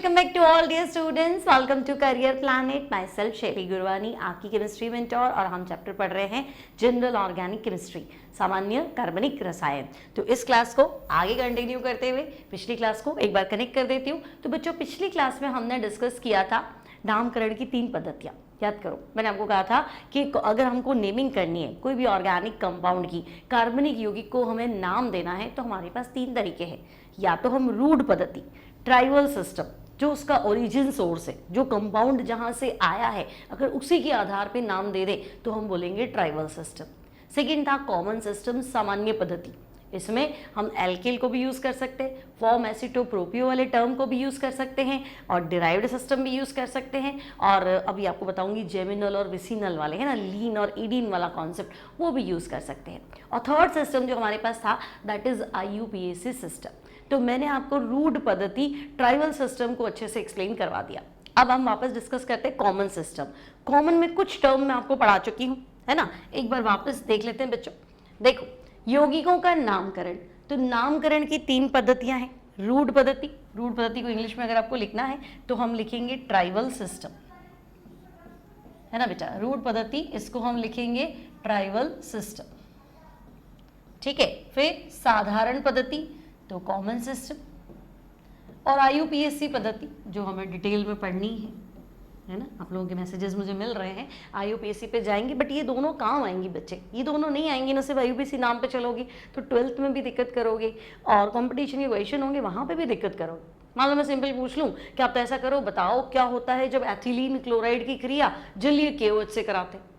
welcome back to all dear students. Welcome to Career Planet. Myself शैली गुरवानी, आपकी chemistry mentor, और हम chapter पढ़ रहे हैं जनरल ऑर्गेनिक केमिस्ट्री, सामान्य कार्बनिक रसायन। तो इस क्लास को आगे कंटिन्यू करते हुए पिछली क्लास को एक बार कनेक्ट कर देती हूँ। तो बच्चों, पिछली क्लास में हमने डिस्कस किया था नामकरण की 3 पद्धतियाँ। याद करो, मैंने आपको कहा था कि अगर हमको नेमिंग करनी है कोई भी ऑर्गेनिक कंपाउंड की, कार्बनिक यौगिक को हमें नाम देना है, तो हमारे पास 3 तरीके हैं। या तो हम रूढ़ पद्धति, ट्राइवल सिस्टम, जो उसका ओरिजिन सोर्स है, जो कंपाउंड जहाँ से आया है, अगर उसी के आधार पे नाम दे दे तो हम बोलेंगे ट्राइवल सिस्टम। सेकेंड था कॉमन सिस्टम, सामान्य पद्धति। इसमें हम एल्किल को भी यूज कर सकते हैं, फॉर्म एसिटो प्रोपियो वाले टर्म को भी यूज कर सकते हैं, और डिराइव्ड सिस्टम भी यूज कर सकते हैं। और अभी आपको बताऊंगी जेमिनल और विसिनल वाले हैं ना, लीन और इडीन वाला कॉन्सेप्ट, वो भी यूज कर सकते हैं। और थर्ड सिस्टम जो हमारे पास था, दैट इज IUPAC सिस्टम। तो मैंने आपको रूढ़ पद्धति ट्राइवल सिस्टम को अच्छे से एक्सप्लेन करवा दिया। अब हम वापस डिस्कस करते हैं कॉमन सिस्टम। कॉमन में कुछ टर्म मैं आपको पढ़ा चुकी हूँ, है ना। एक बार वापस देख लेते हैं बच्चों। देखो, यौगिकों का नामकरण, तो नामकरण की 3 पद्धतियां हैं। रूढ़ पद्धति, रूढ़ पद्धति को इंग्लिश में अगर आपको लिखना है तो हम लिखेंगे ट्राइवल सिस्टम, है ना बेटा। रूढ़ पद्धति, इसको हम लिखेंगे ट्राइवल सिस्टम, ठीक है। फिर साधारण पद्धति तो कॉमन सिस्टम, और IUPAC पद्धति जो हमें डिटेल में पढ़नी है ना। आप लोगों के मैसेजेस मुझे मिल रहे हैं, IUPAC पे जाएंगे, बट ये दोनों काम आएंगी बच्चे, ये दोनों नहीं आएंगी ना। सिर्फ IUPAC नाम पे चलोगे तो 12th में भी दिक्कत करोगे, और कंपटीशन के क्वेश्चन होंगे वहां पे भी दिक्कत करोगे। मान लो मैं सिंपल पूछ लूं कि आप तो ऐसा करो, बताओ क्या होता है जब एथिलीन क्लोराइड की क्रिया जलीय KOH से कराते हैं।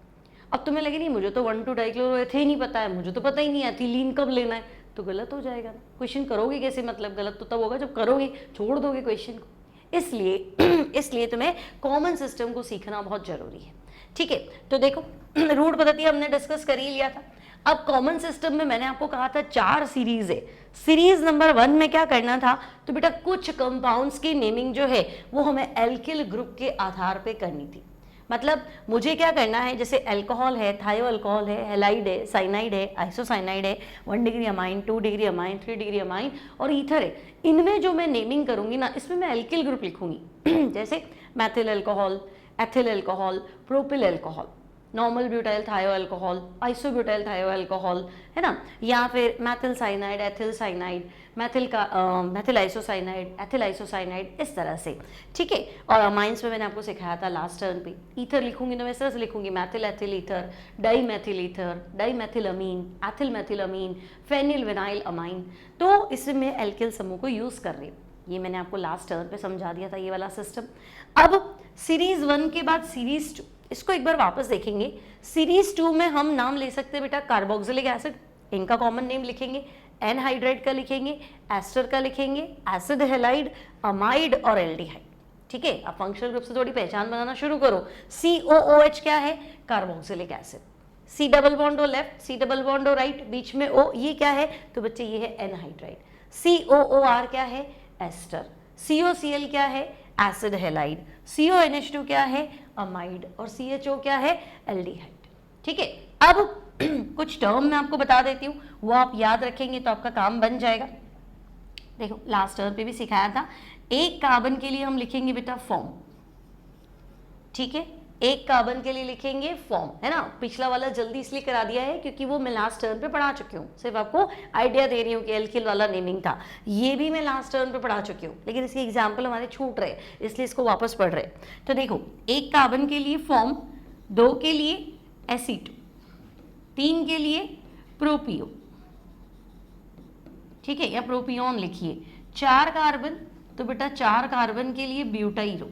अब तुम्हें लगे नहीं मुझे तो 1,2-डाइक्लोरोएथेन ही पता है, मुझे तो पता ही नहीं एथिलीन कब लेना है, तो गलत हो जाएगा। क्वेश्चन करोगे कैसे, मतलब गलत तो तब होगा जब करोगे, छोड़ दोगे क्वेश्चन को। इसलिए तुम्हें कॉमन सिस्टम को सीखना बहुत जरूरी है, ठीक है। तो देखो, रूढ़ पद्धति हमने डिस्कस कर ही लिया था। अब कॉमन सिस्टम में मैंने आपको कहा था 4 सीरीज है। सीरीज नंबर 1 में क्या करना था, तो बेटा कुछ कंपाउंड्स की नेमिंग जो है वो हमें एल्किल ग्रुप के आधार पे करनी थी। मतलब मुझे क्या करना है, जैसे अल्कोहल है, थायो अल्कोहल है, हैलाइड है, साइनाइड है, आइसोसाइनाइड है, 1 degree amine, 2 degree amine, 3 degree amine और ईथर है। इनमें जो मैं नेमिंग करूंगी ना, इसमें मैं एल्किल ग्रुप लिखूंगी जैसे Maithil alcohol, ethyl alcohol, propyl alcohol, normal butyl थायो अल्कोहल, आइसोब्यूटाइल थायो अल्कोहल, है ना। या फिर Maithil cyanide, ethyl cyanide, Maithil isocyanide, ethyl isocyanide, इस तरह से, ठीक है। और अमाइंस में मैंने आपको सिखाया था लास्ट टर्न पे, ईथर लिखूंगी तो मैं इस तरह से लिखूंगी, methyl ethyl ether, dimethyl ether, dimethyl amine, ethyl methyl amine, phenyl vinyl amine. तो इसमें एल्किल समूह को यूज कर रही हूँ। ये मैंने आपको लास्ट टर्न पे समझा दिया था, ये वाला सिस्टम। अब सीरीज 1 के बाद सीरीज 2, इसको एक बार वापस देखेंगे। सीरीज 2 में हम नाम ले सकते हैं बेटा कार्बोक्सिलिक एसिड, इनका कॉमन नेम लिखेंगे, एनहाइड्राइड का लिखेंगे, एस्टर का लिखेंगे, एसिड हैलाइड, अमाइड और एल्डिहाइड, ठीक है। अब फंक्शनल ग्रुप से थोड़ी पहचान बनाना शुरू करो। COOH क्या है, carboxylic acid. C double bond O left, C double bond O right, बीच में O, ये क्या है, तो बच्चे ये है एनहाइड्राइड। COOR क्या है, एस्टर। COCl क्या है, एसिड हैलाइड। CONH2 क्या है, अमाइड। और CHO क्या है, एल्डिहाइड, ठीक है। अब कुछ टर्म मैं आपको बता देती हूँ, वो आप याद रखेंगे तो आपका काम बन जाएगा। देखो, लास्ट टर्म पे भी सिखाया था, एक कार्बन के लिए हम लिखेंगे बेटा फॉर्म, ठीक है। एक कार्बन के लिए लिखेंगे फॉर्म, है ना। पिछला वाला जल्दी इसलिए करा दिया है क्योंकि वो मैं लास्ट टर्न पे पढ़ा चुकी हूँ, सिर्फ आपको आइडिया दे रही हूँ कि एल्किल वाला नेमिंग था। ये भी मैं लास्ट टर्न पे पढ़ा चुकी हूँ, लेकिन इसके एग्जाम्पल हमारे छूट रहे, इसलिए इसको वापस पढ़ रहे। तो देखो, एक कार्बन के लिए फॉर्म, 2 के लिए एसीटो, 3 के लिए प्रोपियो, ठीक है, या प्रोपियोन लिखिए। 4 कार्बन, तो बेटा 4 कार्बन के लिए ब्यूटाइरो।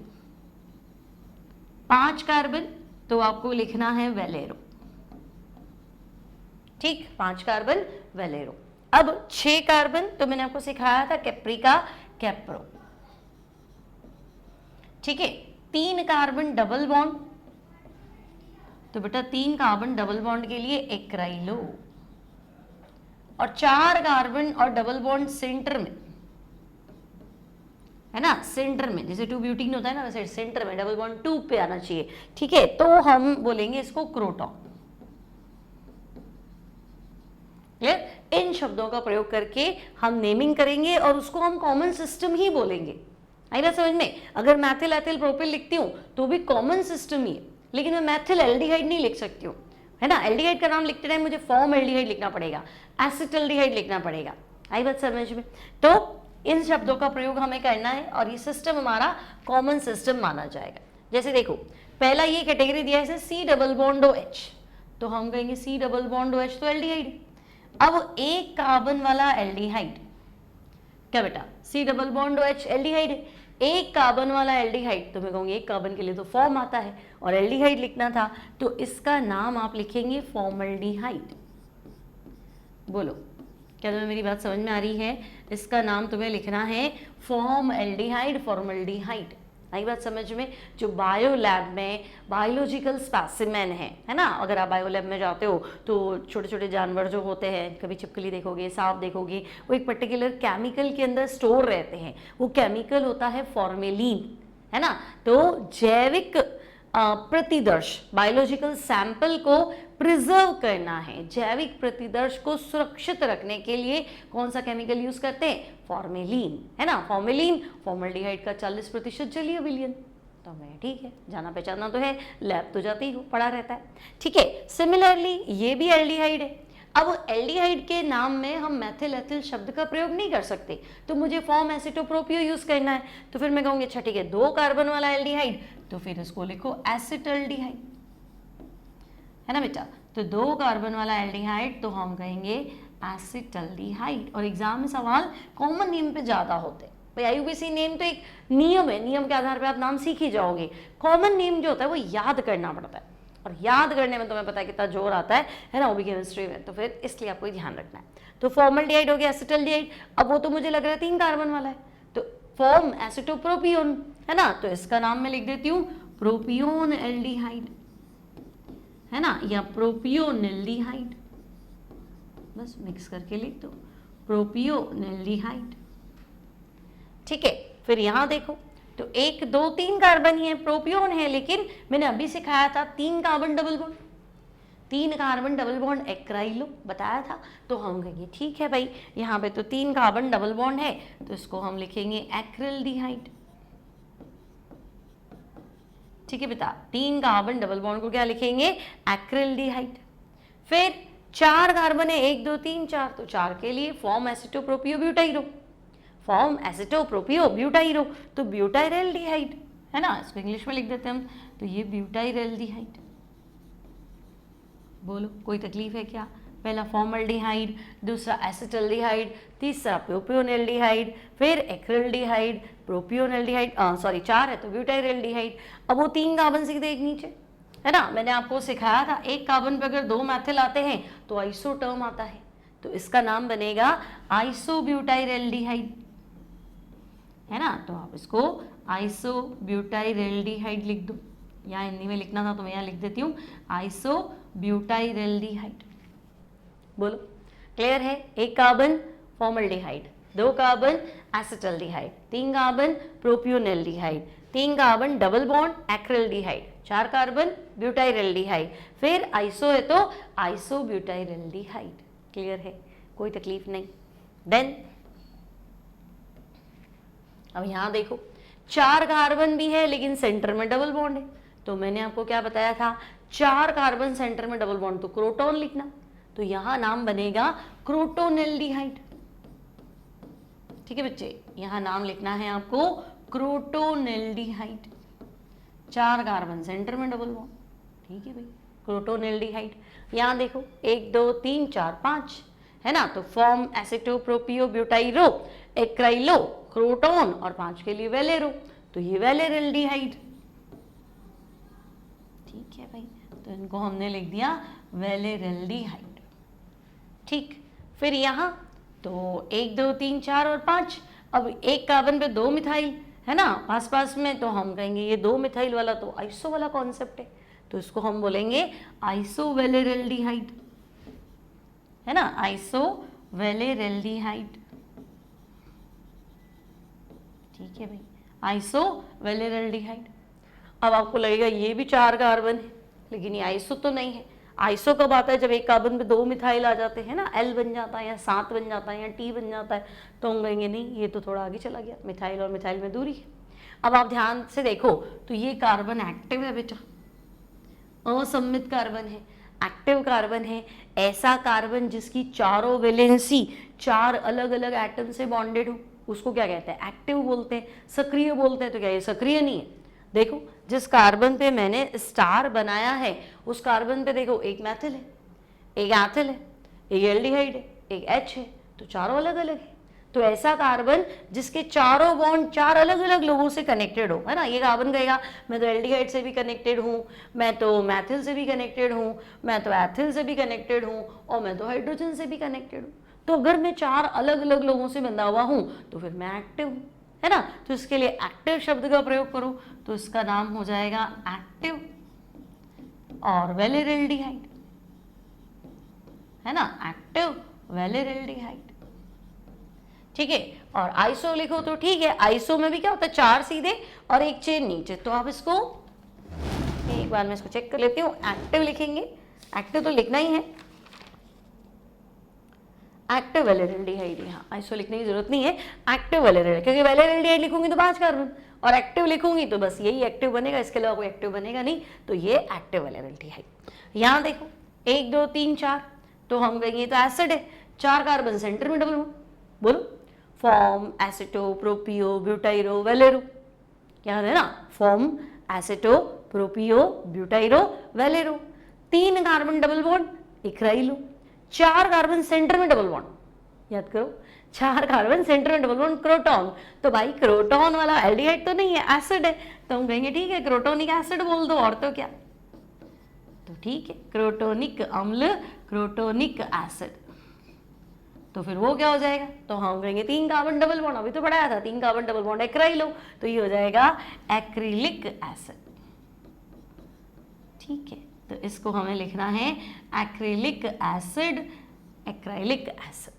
5 कार्बन तो आपको लिखना है वेलेरो, ठीक, 5 कार्बन वेलेरो। अब 6 कार्बन तो मैंने आपको सिखाया था कैप्रिका, कैप्रो, ठीक है। 3 कार्बन डबल बॉन्ड, तो बेटा 3 कार्बन डबल बॉन्ड के लिए एक्राइलो। और 4 कार्बन और डबल बॉन्ड सेंटर में, है ना, सेंटर में, जैसे 2 ब्यूटीन होता है ना, वैसे सेंटर में डबल बॉन्ड 2 पे आना चाहिए, ठीक है। तो हम बोलेंगे इसको क्रोटॉन। इन शब्दों का प्रयोग करके हम नेमिंग करेंगे और उसको हम कॉमन सिस्टम ही बोलेंगे। आई बात समझ में? अगर मैथिल एथिल प्रोपिल लिखती हूँ तो भी कॉमन सिस्टम ही है, लेकिन मैं मैथिल एल्डिहाइड नहीं लिख सकती हूँ, है ना। एल्डिहाइड का नाम लिखते टाइम मुझे फॉर्म एल्डिहाइड लिखना पड़ेगा, एसिटल्डिहाइड लिखना पड़ेगा। आई बात समझ में? तो इन शब्दों का प्रयोग हमें करना है और ये सिस्टम हमारा कॉमन सिस्टम माना जाएगा। जैसे देखो, पहला ये कैटेगरी दिया है C double bond O H, तो हम कहेंगे C double bond O H तो एल्डिहाइड। अब एक कार्बन वाला एल्डिहाइड, क्या बेटा, C double bond O H aldehyde है, एक कार्बन वाला एल्डिहाइड, तो मैं कहूँगी एक कार्बन के लिए तो फॉर्म आता है और एल्डिहाइड लिखना था, तो इसका नाम आप लिखेंगे फॉर्मल्डिहाइड। बोलो, क्या तुम्हें मेरी बात समझ में आ रही है? इसका नाम तुम्हें लिखना है फॉर्मल्डिहाइड, फॉर्मल्डिहाइड। आई बात समझ में? जो बायो लैब में बायोलॉजिकल स्पेसिमेन है ना, अगर आप बायो लैब में जाते हो तो छोटे छोटे जानवर जो होते हैं, कभी छिपकली देखोगे, सांप देखोगे, वो एक पर्टिकुलर केमिकल के अंदर स्टोर रहते हैं, वो केमिकल होता है फॉर्मेलिन, है ना। तो जैविक प्रतिदर्श, बायोलॉजिकल सैंपल को प्रिजर्व करना है, जैविक प्रतिदर्श को सुरक्षित रखने के लिए कौन सा केमिकल यूज करते हैं? फॉर्मेलिन, है ना। फॉर्मेलिन, फॉर्मल्डिहाइड का 40% जलीय विलयन, तो मैं ठीक है, जाना पहचाना तो है, लैब तो जाते ही हो, पढ़ा रहता है, ठीक है। सिमिलरली ये भी एल्डिहाइड है। अब एल्डिहाइड के नाम में हम मैथिल एथिल शब्द का प्रयोग नहीं कर सकते, तो मुझे फॉर्म एसिटोप्रोपियो यूज करना है, तो फिर मैं कहूँगी अच्छा ठीक है, 2 कार्बन वाला एल्डिहाइड, तो फिर इसको लिखो एसिटल्डिहाइड, है ना बेटा। तो 2 कार्बन वाला एल्डिहाइड तो हम कहेंगे एसिटल्डिहाइड। और एग्जाम में सवाल कॉमन नेम पे ज्यादा होते हैं भाई। आईयूपीएसी नेम तो एक नियम है, नियम के आधार पे आप नाम सीख ही जाओगे। कॉमन नेम जो होता है वो याद करना पड़ता है, और याद करने में तुम्हें पता है कितना जोर आता है ना, वो भी केमिस्ट्री में, तो फिर इसलिए आपको ध्यान रखना है। तो फॉर्मल्डिहाइड हो गया, एसिटल्डिहाइड, अब वो तो मुझे लग रहा है 3 कार्बन वाला है, तो फॉर्म एसिटोप्रोपियोन, है ना, तो इसका नाम मैं लिख देती हूँ प्रोपियोन एल्डिहाइड, है ना, या प्रोपियोन एल्डिहाइड, बस मिक्स करके लिख दो प्रोपियोन एल्डिहाइड, ठीक है। फिर यहां देखो, तो 1 2 3 कार्बन ही है, प्रोपियोन है, लेकिन मैंने अभी सिखाया था 3 carbon double bond, 3 carbon double bond acrylo बताया था, तो हम कहेंगे ठीक है भाई, यहाँ पे तो 3 कार्बन डबल बॉन्ड है, तो इसको हम लिखेंगे एक्रिल्डिहाइड, ठीक है बेटा। 3 कार्बन डबल बॉन्ड को क्या लिखेंगे? एक्रिल्डिहाइड। फिर 4 कार्बन है, 1 2 3 4, तो 4 के लिए फॉर्म एसिटोप्रोपियो ब्यूटाइरो, फॉर्म एसिटोप्रोपियो ब्यूटाइरो, तो ब्यूटाइरल्डिहाइड, है ना, इसको इंग्लिश में लिख देते हैं हम, तो ये ब्यूटाइरल्डिहाइड। बोलो, कोई तकलीफ है क्या? पहला फॉर्मल्डिहाइड, दूसरा एसिटल्डिहाइड, तीसरा प्रोपियोनल्डिहाइड, फिर एक्रिल्डिहाइड, प्रोपियोनल्डिहाइड, सॉरी 4 है तो ब्यूटाइरल्डिहाइड। अब वो 3 कार्बन सीधे एक नीचे, है ना, मैंने आपको सिखाया था एक कार्बन पे अगर 2 मैथिल आते हैं तो आइसो टर्म आता है, तो इसका नाम बनेगा आइसोब्यूटाइरल्डिहाइड, है ना, तो आप इसको आइसोब्यूटाइरल्डिहाइड लिख दो, यहाँ हिंदी में लिखना था तो मैं यहाँ लिख देती हूँ आइसोब्यूटाइरल्डिहाइड। बोलो, क्लियर है? 1 carbon formaldehyde, 2 carbon acetaldehyde, 3 carbon propionaldehyde, 3 carbon double bond acrylaldehyde, 4 carbon butyraldehyde, फिर आइसो है तो आइसोब्यूटाइरल्डिहाइड। क्लियर है? कोई तकलीफ नहीं। देन अब यहां देखो, 4 कार्बन भी है लेकिन सेंटर में डबल बॉन्ड है, तो मैंने आपको क्या बताया था, 4 कार्बन सेंटर में डबल बॉन्ड तो क्रोटोन लिखना, तो यहां नाम बनेगा क्रोटोनल्डिहाइड, ठीक है बच्चे, यहां नाम लिखना है आपको क्रोटोनल्डिहाइड, 4 कार्बन सेंटर में डबल बॉन्ड, ठीक है भाई, क्रोटोनल्डिहाइड। यहां देखो 1 2 3 4 5, है ना, तो फॉर्म एसिटोप्रोपियो ब्यूटाइरो एक्राइलो क्रोटोन, और 5 के लिए वेलेरो, तो ये वेलेरल्डिहाइड, ठीक है भाई, तो इनको हमने लिख दिया वेलेरल्डिहाइड, ठीक। फिर यहाँ तो 1 2 3 4 और 5, अब एक कार्बन पे 2 मिथाइल, है ना, पास पास में, तो हम कहेंगे ये 2 मिथाइल वाला तो आइसो वाला कॉन्सेप्ट है, तो इसको हम बोलेंगे आइसोवेलेरल्डिहाइड, है ना, आइसोवेलेरल्डिहाइड, ठीक है भाई, आइसोवेलेरल्डिहाइड। अब आपको लगेगा ये भी 4 कार्बन है लेकिन ये आइसो तो नहीं है। आइसो कब आता है? जब एक कार्बन पे 2 मिथाइल आ जाते हैं ना, एल बन जाता है या 7 बन जाता है या टी बन जाता है, तो हम कहेंगे नहीं, ये तो थोड़ा आगे चला गया, मिथाइल और मिथाइल में दूरी है, अब आप ध्यान से देखो तो ये कार्बन एक्टिव है बेटा, असममित कार्बन है, एक्टिव कार्बन है। ऐसा कार्बन जिसकी चारों वैलेंसी 4 अलग अलग एटम से बॉन्डेड हो उसको क्या कहते हैं, एक्टिव बोलते हैं, सक्रिय बोलते हैं। तो क्या ये सक्रिय नहीं है? देखो जिस कार्बन पे मैंने स्टार बनाया है उस कार्बन पे देखो एक मैथिल है, एक एथिल है, एक एल्डिहाइड है, एक H है, तो चारों अलग अलग है। तो ऐसा कार्बन जिसके चारों बॉन्ड 4 अलग अलग लोगों से कनेक्टेड हो, है ना। ये कार्बन कहेगा मैं तो एल्डिहाइड से भी कनेक्टेड हूँ, मैं तो मैथिल से भी कनेक्टेड हूँ, मैं तो एथिल से भी कनेक्टेड हूँ, और मैं तो हाइड्रोजन से भी कनेक्टेड हूँ। तो अगर मैं 4 अलग अलग लोगों से बंधा हुआ हूँ तो फिर मैं एक्टिव हूँ, है ना। तो इसके लिए एक्टिव शब्द का प्रयोग करो तो इसका नाम हो जाएगा एक्टिव और वेलेरेल्डिहाइड, है ना, एक्टिव वेलेरेल्डिहाइड। ठीक है। और आइसो लिखो तो ठीक है, आइसो में भी क्या होता है, 4 सीधे और एक चेन नीचे। तो आप इसको एक बार मैं इसको चेक कर लेती हूँ। एक्टिव लिखेंगे, एक्टिव तो लिखना ही है, एक्टिव वेलेरेल्डिहाइड। यहाँ आइसो लिखने की जरूरत नहीं है, एक्टिव वेलेरेल्डिहाइड, क्योंकि वेलेरेल्डिहाइड लिखूंगी तो 5 कार्बन और एक्टिव लिखूंगी तो बस यही एक्टिव बनेगा, इसके अलावा कोई एक्टिव बनेगा नहीं। तो ये एक्टिव वेलेरेल्डिहाइड। यहाँ देखो 1 2 3 4, तो हम कहेंगे तो एसिड है, 4 कार्बन सेंटर में डबल बॉन्ड, बोलो form aceto propio butyro valero, याद है ना, form aceto propio butyro valero. 3 carbon double bond acrylo, 4 carbon centre में डबल बॉन्ड, याद करो 4 कार्बन सेंटर में डबल बॉन्ड क्रोटॉन। तो भाई क्रोटॉन वाला एल्डिहाइड तो नहीं है, एसिड है, तो हम कहेंगे ठीक है क्रोटोनिक एसिड बोल दो, और तो क्या। तो ठीक है, क्रोटोनिक अम्ल, क्रोटोनिक एसिड, तो फिर वो क्या हो जाएगा, तो हम कहेंगे 3 कार्बन डबल बॉन्ड, अभी तो पढ़ाया था 3 कार्बन डबल बॉन्ड एक्राइलो, तो ये हो जाएगा एक्रिलिक एसिड। ठीक है, तो इसको हमें लिखना है एक्रिलिक एसिड, एक्राइलिक एसिड।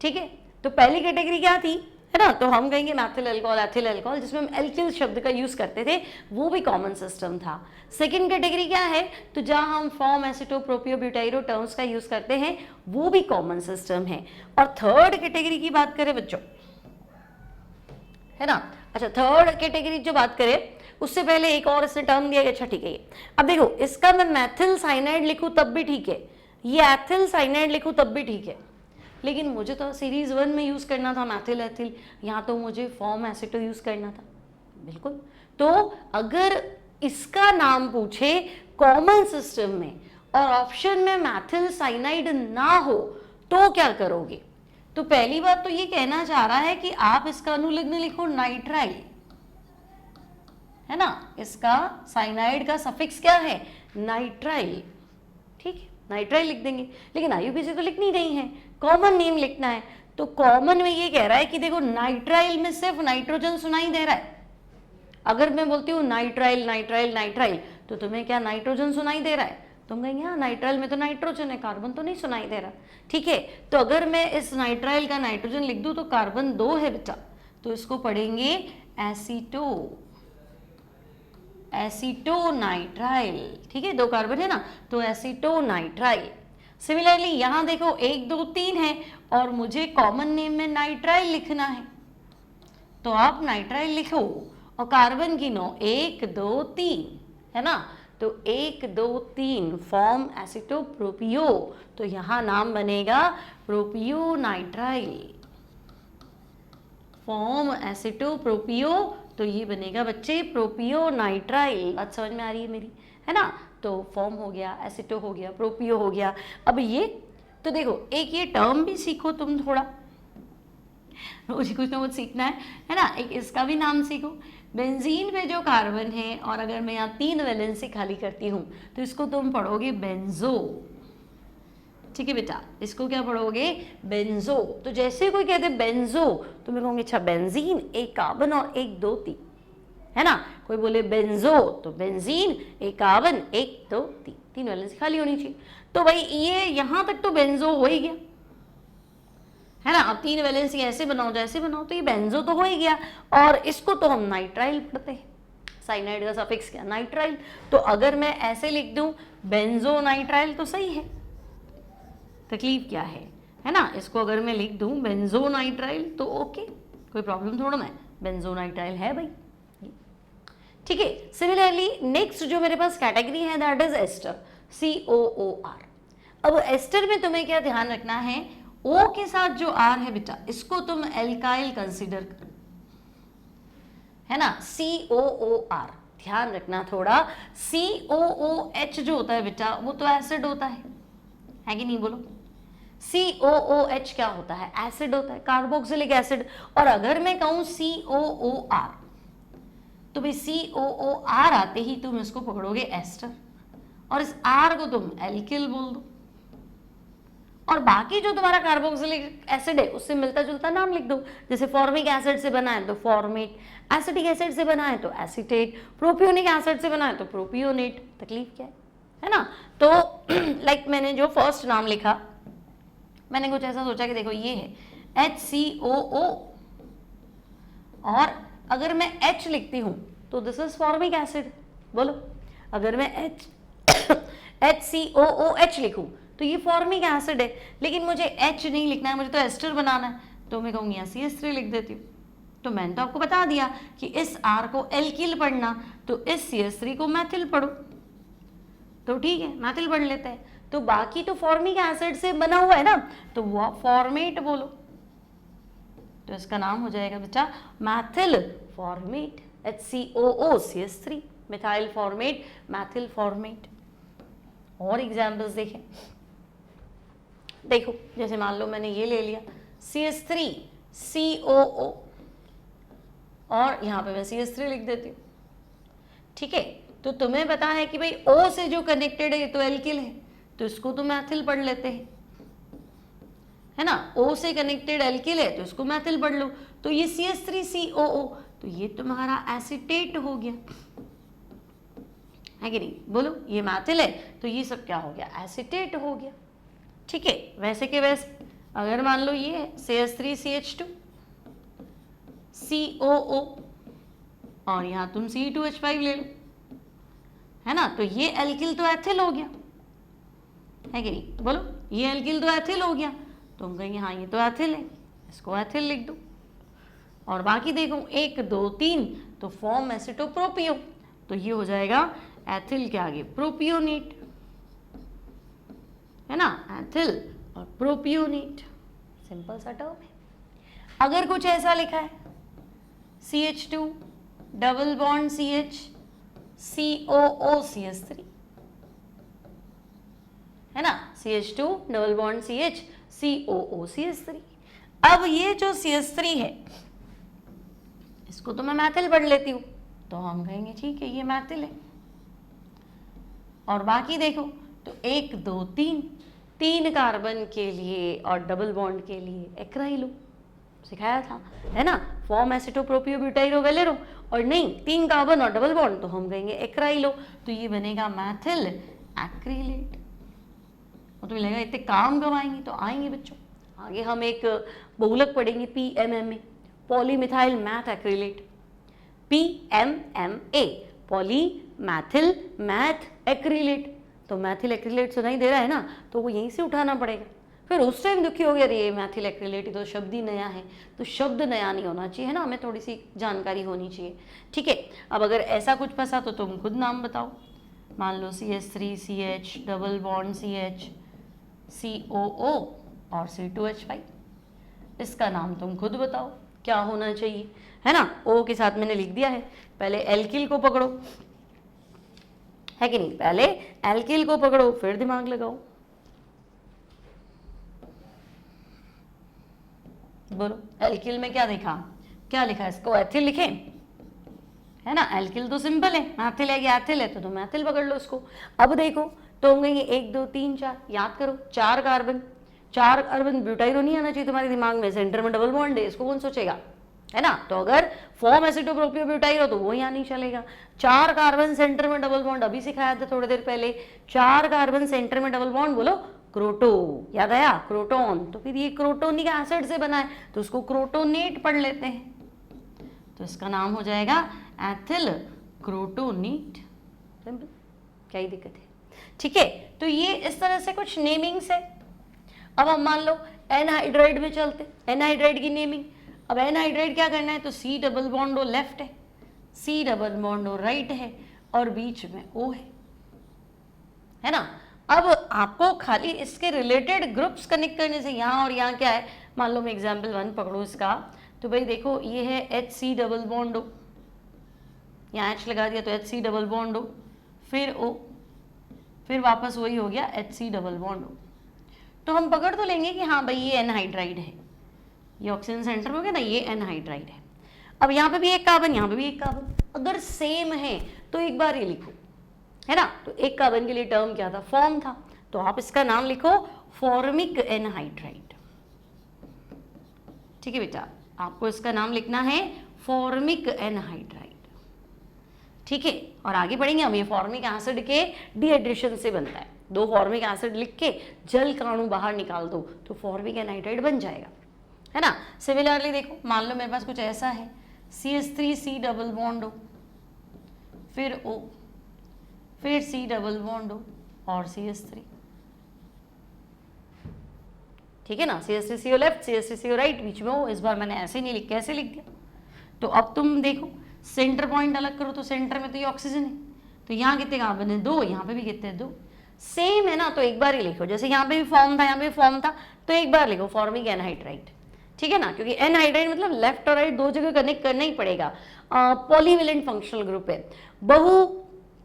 ठीक है, तो पहली कैटेगरी क्या थी, है ना, तो हम कहेंगे मैथिल अल्कोहल, एथिल अल्कोहल, जिसमें हम एल्किल शब्द का यूज करते थे, वो भी कॉमन सिस्टम था। सेकेंड कैटेगरी क्या है, तो जहां हम फॉर्म एसिटो प्रोपियो ब्यूटाइरो टर्म्स का यूज करते हैं वो भी कॉमन सिस्टम है। और थर्ड कैटेगरी की बात करें बच्चों, है ना, अच्छा थर्ड कैटेगरी जो बात करें उससे पहले एक और इसने टर्म दिया गया। अच्छा ठीक है, अब देखो इसका मैं मैथिल साइनाइड लिखूं तब भी ठीक है, ये एथिल साइनाइड लिखूं तब भी ठीक है, लेकिन मुझे तो सीरीज 1 में यूज करना था मैथिल एथिल, यहाँ तो मुझे फॉर्म एसिटो यूज करना था। बिल्कुल, तो अगर इसका नाम पूछे कॉमन सिस्टम में और ऑप्शन में मैथिल साइनाइड ना हो तो क्या करोगे। तो पहली बात तो ये कहना चाह रहा है कि आप इसका अनुलग्न लिखो नाइट्राइल, है ना, इसका साइनाइड का सफिक्स क्या है, नाइट्राइल। ठीक है, नाइट्राइल लिख देंगे, लेकिन आईयूपीएसी तो लिखनी नहीं है, कॉमन नेम लिखना है। तो कॉमन में ये कह रहा है कि देखो नाइट्राइल में सिर्फ नाइट्रोजन सुनाई दे रहा है। अगर मैं बोलती हूँ नाइट्राइल नाइट्राइल नाइट्राइल, तो तुम्हें क्या नाइट्रोजन सुनाई दे रहा है, तुम कहेंगे हाँ नाइट्राइल में तो नाइट्रोजन है, कार्बन तो नहीं सुनाई दे रहा। ठीक है, तो अगर मैं इस नाइट्राइल का नाइट्रोजन लिख दूं तो कार्बन 2 है बेटा, तो इसको पढ़ेंगे एसीटो, एसीटोनाइट्राइल। ठीक है, 2 कार्बन है ना, तो एसीटोनाइट्राइल। सिमिलरली यहाँ देखो 1 2 3 है और मुझे कॉमन नेम में नाइट्राइल लिखना है, तो आप नाइट्राइल लिखो और कार्बन गिनो 1 2 3, है ना, तो 1 2 3 फॉर्म एसिटो प्रोपियो, तो यहाँ नाम बनेगा प्रोपियो नाइट्राइल, फॉर्म एसिटो प्रोपियो, तो ये बनेगा बच्चे प्रोपियो नाइट्राइल। बात समझ में आ रही है मेरी, है ना। तो फॉर्म हो गया, एसिटो हो गया, प्रोपियो हो गया। अब ये तो देखो एक ये टर्म भी सीखो तुम, थोड़ा रोज कुछ ना कुछ सीखना है ना। एक इसका भी नाम सीखो, बेंजीन पे जो कार्बन है और अगर मैं यहाँ 3 वैलेंसी खाली करती हूँ तो इसको तुम पढ़ोगे बेंजो। ठीक है बेटा, इसको क्या पढ़ोगे, बेंजो। तो जैसे कोई कहते बेंजो तो मैं कहूँगी अच्छा बेंजीन, एक कार्बन और 1 2 3, है ना। कोई बोले बेंजो तो बेंजीन, एक कार्बन 1 2 3, 3 वैलेंसी खाली होनी चाहिए। तो भाई ये यहाँ तक तो बेंजो हो ही गया, है ना। अब 3 वैलेंसी ऐसे बनाओ जैसे बनाओ तो ये बेंजो तो हो ही गया, और इसको तो हम नाइट्राइल पढ़ते हैं, साइनाइड का सफिक्स क्या, नाइट्राइल। तो अगर मैं ऐसे लिख दूं बेंजो नाइट्राइल तो सही है, तकलीफ क्या है ना। इसको अगर मैं लिख दूं बेंजो नाइट्राइल तो ओके, कोई प्रॉब्लम थोड़ा ना है, बेंजो नाइट्राइल है भाई। ठीक है। सिमिलरली नेक्स्ट जो मेरे पास कैटेगरी है दैट इज एस्टर, COOR। अब एस्टर में तुम्हें क्या ध्यान रखना है, O के साथ जो R है बेटा इसको तुम एल्काइल कंसीडर करो, है ना, COOR। ध्यान रखना थोड़ा, COOH जो होता है बेटा वो तो एसिड होता है कि नहीं, बोलो। COOH क्या होता है, एसिड होता है, कार्बोक्सिलिक एसिड। और अगर मैं कहूं COOR तो भाई COOR आते ही तुम इसको पकड़ोगे एस्टर, और इस R को तुम एल्किल बोल दो, और बाकी जो तुम्हारा कार्बोक्सिलिक एसिड है उससे मिलता जुलता नाम लिख दो। जैसे फॉर्मिक एसिड से बना है तो फॉर्मेट, एसिटिक एसिड से बना है तो एसीटेट, प्रोपियोनिक एसिड से बना है तो प्रोपियोनेट। तकलीफ क्या है ना। तो लाइक मैंने जो फर्स्ट नाम लिखा, मैंने कुछ ऐसा सोचा कि देखो ये है HCOO, और अगर मैं H लिखती हूं तो दिस इज फॉर्मिक एसिड, बोलो। अगर मैं HCOOH लिखूं तो ये फॉर्मिक एसिड है, लेकिन मुझे H नहीं लिखना है, मुझे तो एस्टर बनाना है, तो मैं कहूँगी यहाँ CH3 लिख देती हूँ। तो मैंने तो आपको बता दिया कि इस R को एल्किल पढ़ना, तो इस CH3 को मैथिल पढ़ो, तो ठीक है मैथिल पढ़ लेते हैं। तो बाकी तो फॉर्मिक एसिड से बना हुआ है ना, तो वो फॉर्मेट बोलो, तो इसका नाम हो जाएगा बेटा Maithil format, HCOOCH3, methyl formate, Maithil format. और एग्जाम्पल्स देखें, देखो जैसे मान लो मैंने ये ले लिया CH3COO, और यहाँ पे मैं CH3 लिख देती हूँ, ठीक है। तो तुम्हें पता है कि भाई O से जो कनेक्टेड है तो एल्किल है, तो इसको तो मैथिल पढ़ लेते हैं, है ना। O से कनेक्टेड एल्किल है तो इसको मैथिल पढ़ लो, तो ये CH3COO, तो ये तुम्हारा एसीटेट हो गया, है कि नहीं, बोलो। ये मैथिल है तो ये सब क्या हो गया, एसीटेट हो गया, ठीक है। वैसे के वैसे अगर मान लो ये है CH3CH2 COO, और यहाँ तुम C2H5 ले लो, है ना, तो ये एल्किल तो एथिल हो गया, है कि नहीं, बोलो। ये एल्किल तो एथिल हो गया, तो हम कहेंगे हाँ ये तो एथिल है, इसको एथिल लिख दो। और बाकी देखो 1 2 3 तो फॉर्म एसिटोप्रोपियो, तो ये हो जाएगा एथिल के आगे प्रोपियोनेट, है ना, एथिल और प्रोपियोनेट, सिंपल सा टर्म है। अगर कुछ ऐसा लिखा है CH2 double bond CH COOCH3, है ना, CH2 double bond CH COOCH3। अब ये जो CH3 है इसको तो मैं मैथिल पढ़ लेती हूँ, तो हम कहेंगे ठीक है ये मैथिल है। और बाकी देखो तो 1 2 3 3 कार्बन के लिए और डबल बॉन्ड के लिए एक्राइलो सिखाया था, है ना, फॉर्म एसिटोप्रोपियो ब्यूटाइरो वेलेरो, और नहीं 3 कार्बन और डबल बॉन्ड तो हम कहेंगे एक्राइलो, तो ये बनेगा मैथिल एक्रिलेट। और तुम्हें लगेगा इतने काम कब आएंगे, तो आएंगे बच्चों, आगे हम एक बहुलक पढ़ेंगे PMMA, पॉलीमिथाइल मैथ एक्रिलेट, PMMA poly methyl methacrylate. तो मैथिल एक्रिलेट सुनाई दे रहा है ना, तो वो यहीं से उठाना पड़ेगा। फिर उस टाइम दुखी हो गया, ये मैथिल एक्रिलेट तो शब्द ही नया है, तो शब्द नया नहीं होना चाहिए, है ना, हमें थोड़ी सी जानकारी होनी चाहिए, ठीक है। अब अगर ऐसा कुछ फंसा तो तुम खुद नाम बताओ, मान लो CH3CH double bond CH COO और C2H5, इसका नाम तुम खुद बताओ क्या होना चाहिए, है ना। O के साथ मैंने लिख दिया है, पहले एल्किल को पकड़ो, है कि नहीं, पहले एल्किल को पकड़ो फिर दिमाग लगाओ, बोलो एल्किल में क्या देखा, क्या लिखा, इसको एथिल लिखे, है ना, एल्किल तो सिंपल है, मैथिल है कि एथिल है, तो तुम मैथिल पकड़ लो इसको। अब देखो तो हम कहेंगे 1 2 3 4, याद करो 4 कार्बन ब्यूटाइरो नहीं आना चाहिए तुम्हारे दिमाग में, सेंटर में डबल बॉन्ड है, इसको कौन सोचेगा, है ना। तो अगर फॉर्म एसिटोप्रोपियो ब्यूटाइरो तो वो यहाँ नहीं चलेगा। 4 कार्बन सेंटर में डबल बॉन्ड, अभी सिखाया था थोड़ी देर पहले, 4 कार्बन सेंटर में डबल बॉन्ड, बोलो क्रोटो, याद आया, क्रोटोन, तो फिर ये क्रोटोनिक एसिड से बना है तो उसको क्रोटोनेट पढ़ लेते हैं, तो इसका नाम हो जाएगा एथिल क्रोटोनेट, सिंपल, क्या ही दिक्कत है, ठीक है। तो ये इस तरह से कुछ नेमिंग्स है। अब हम मान लो एनहाइड्राइड में चलते, एनहाइड्राइड की नेमिंग। अब एनहाइड्राइड क्या करना है, तो C डबल बॉन्ड लेफ्ट है, C double bond O right है और बीच में O है ना। अब आपको खाली इसके रिलेटेड ग्रुप्स कनेक्ट करने से, यहाँ और यहाँ क्या है, मान लो मैं एग्जाम्पल 1 पकड़ू इसका, तो भाई देखो ये है HC डबल बॉन्ड O, यहाँ H लगा दिया तो HC डबल बॉन्ड O, फिर O, फिर वापस वही हो गया HC डबल बॉन्ड O। तो हम पकड़ तो लेंगे कि हाँ भाई ये एनहाइड्राइड है, ये ऑक्सीजन सेंटर में हो गया ना, ये एनहाइड्राइड है। अब यहाँ पे भी एक कार्बन, यहाँ पे भी एक कार्बन, अगर सेम है तो एक बार ये लिखो, है ना। तो एक कार्बन के लिए टर्म क्या था, फॉर्म था, तो आप इसका नाम लिखो फॉर्मिक एनहाइड्राइड। ठीक है बेटा, आपको इसका नाम लिखना है फॉर्मिक एनहाइड्राइड। ठीक है, और आगे बढ़ेंगे हम। ये फॉर्मिक एसिड के डिहाइड्रेशन से बनता है। 2 फॉर्मिक एसिड लिख के जल काणु बाहर निकाल दो तो फॉर्मिक एनहाइड्राइड बन जाएगा, है ना। सिमिलरली देखो, मान लो मेरे पास कुछ ऐसा है, CH3C डबल बॉन्ड O, फिर O, फिर C डबल बॉन्ड O और CH3। ठीक है ना, CH3CO लेफ्ट, CH3CO राइट, बीच में O। इस बार मैंने ऐसे नहीं लिख, कैसे लिख दिया। तो अब तुम देखो, सेंटर पॉइंट अलग करो तो सेंटर में तो ये ऑक्सीजन है, तो यहाँ कितने कार्बन है, 2, यहाँ पे भी कितने, 2, सेम है ना, तो एक बार ही लिखो। जैसे यहाँ पे भी फॉर्म था, यहाँ पे भी फॉर्म था, तो एक बार लिखो फॉर्मिक एनहाइड्राइड। ठीक है ना, क्योंकि एनहाइड्राइड मतलब लेफ्ट और राइट 2 जगह कनेक्ट करना ही पड़ेगा। पॉलीवेलेंट फंक्शनल ग्रुप है,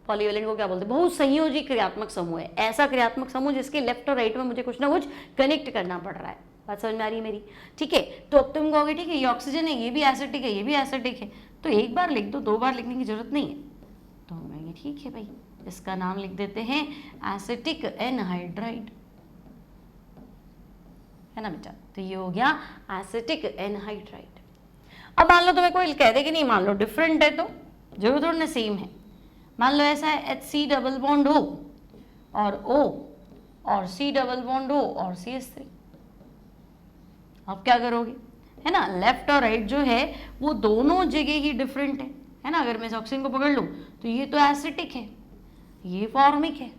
पॉलीवेलेंट को क्या बोलते हैं, बहुसंयोजी क्रियात्मक समूह है। ऐसा क्रियात्मक समूह जिसके लेफ्ट और राइट में मुझे कुछ ना कुछ कनेक्ट करना पड़ रहा है। बात समझ में आ रही है मेरी। ठीक है, तो अब तुम कहोगे ठीक है ये ऑक्सीजन है, ये भी एसिटिक है, ये भी एसिटिक है, तो एक बार लिख दो, 2 बार लिखने की जरूरत नहीं है। तो हम कहेंगे ठीक है भाई, इसका नाम लिख देते हैं एसिटिक एनहाइड्राइड, है ना बेटा। तो ये हो गया एसिटिक एनहाइड्राइड। अब मान लो तुम्हें कोई कह दे कि नहीं, मान लो डिफरेंट है तो जरूर थोड़ा सेम है। मान लो ऐसा है HC डबल बॉन्ड O और O और C डबल बॉन्ड O और CH3। अब क्या करोगे, है ना, लेफ्ट और राइट जो है वो दोनों जगह ही डिफरेंट है ना। अगर मैं इस ऑक्सीजन को पकड़ लूँ तो ये तो एसिटिक है, ये फॉर्मिक है।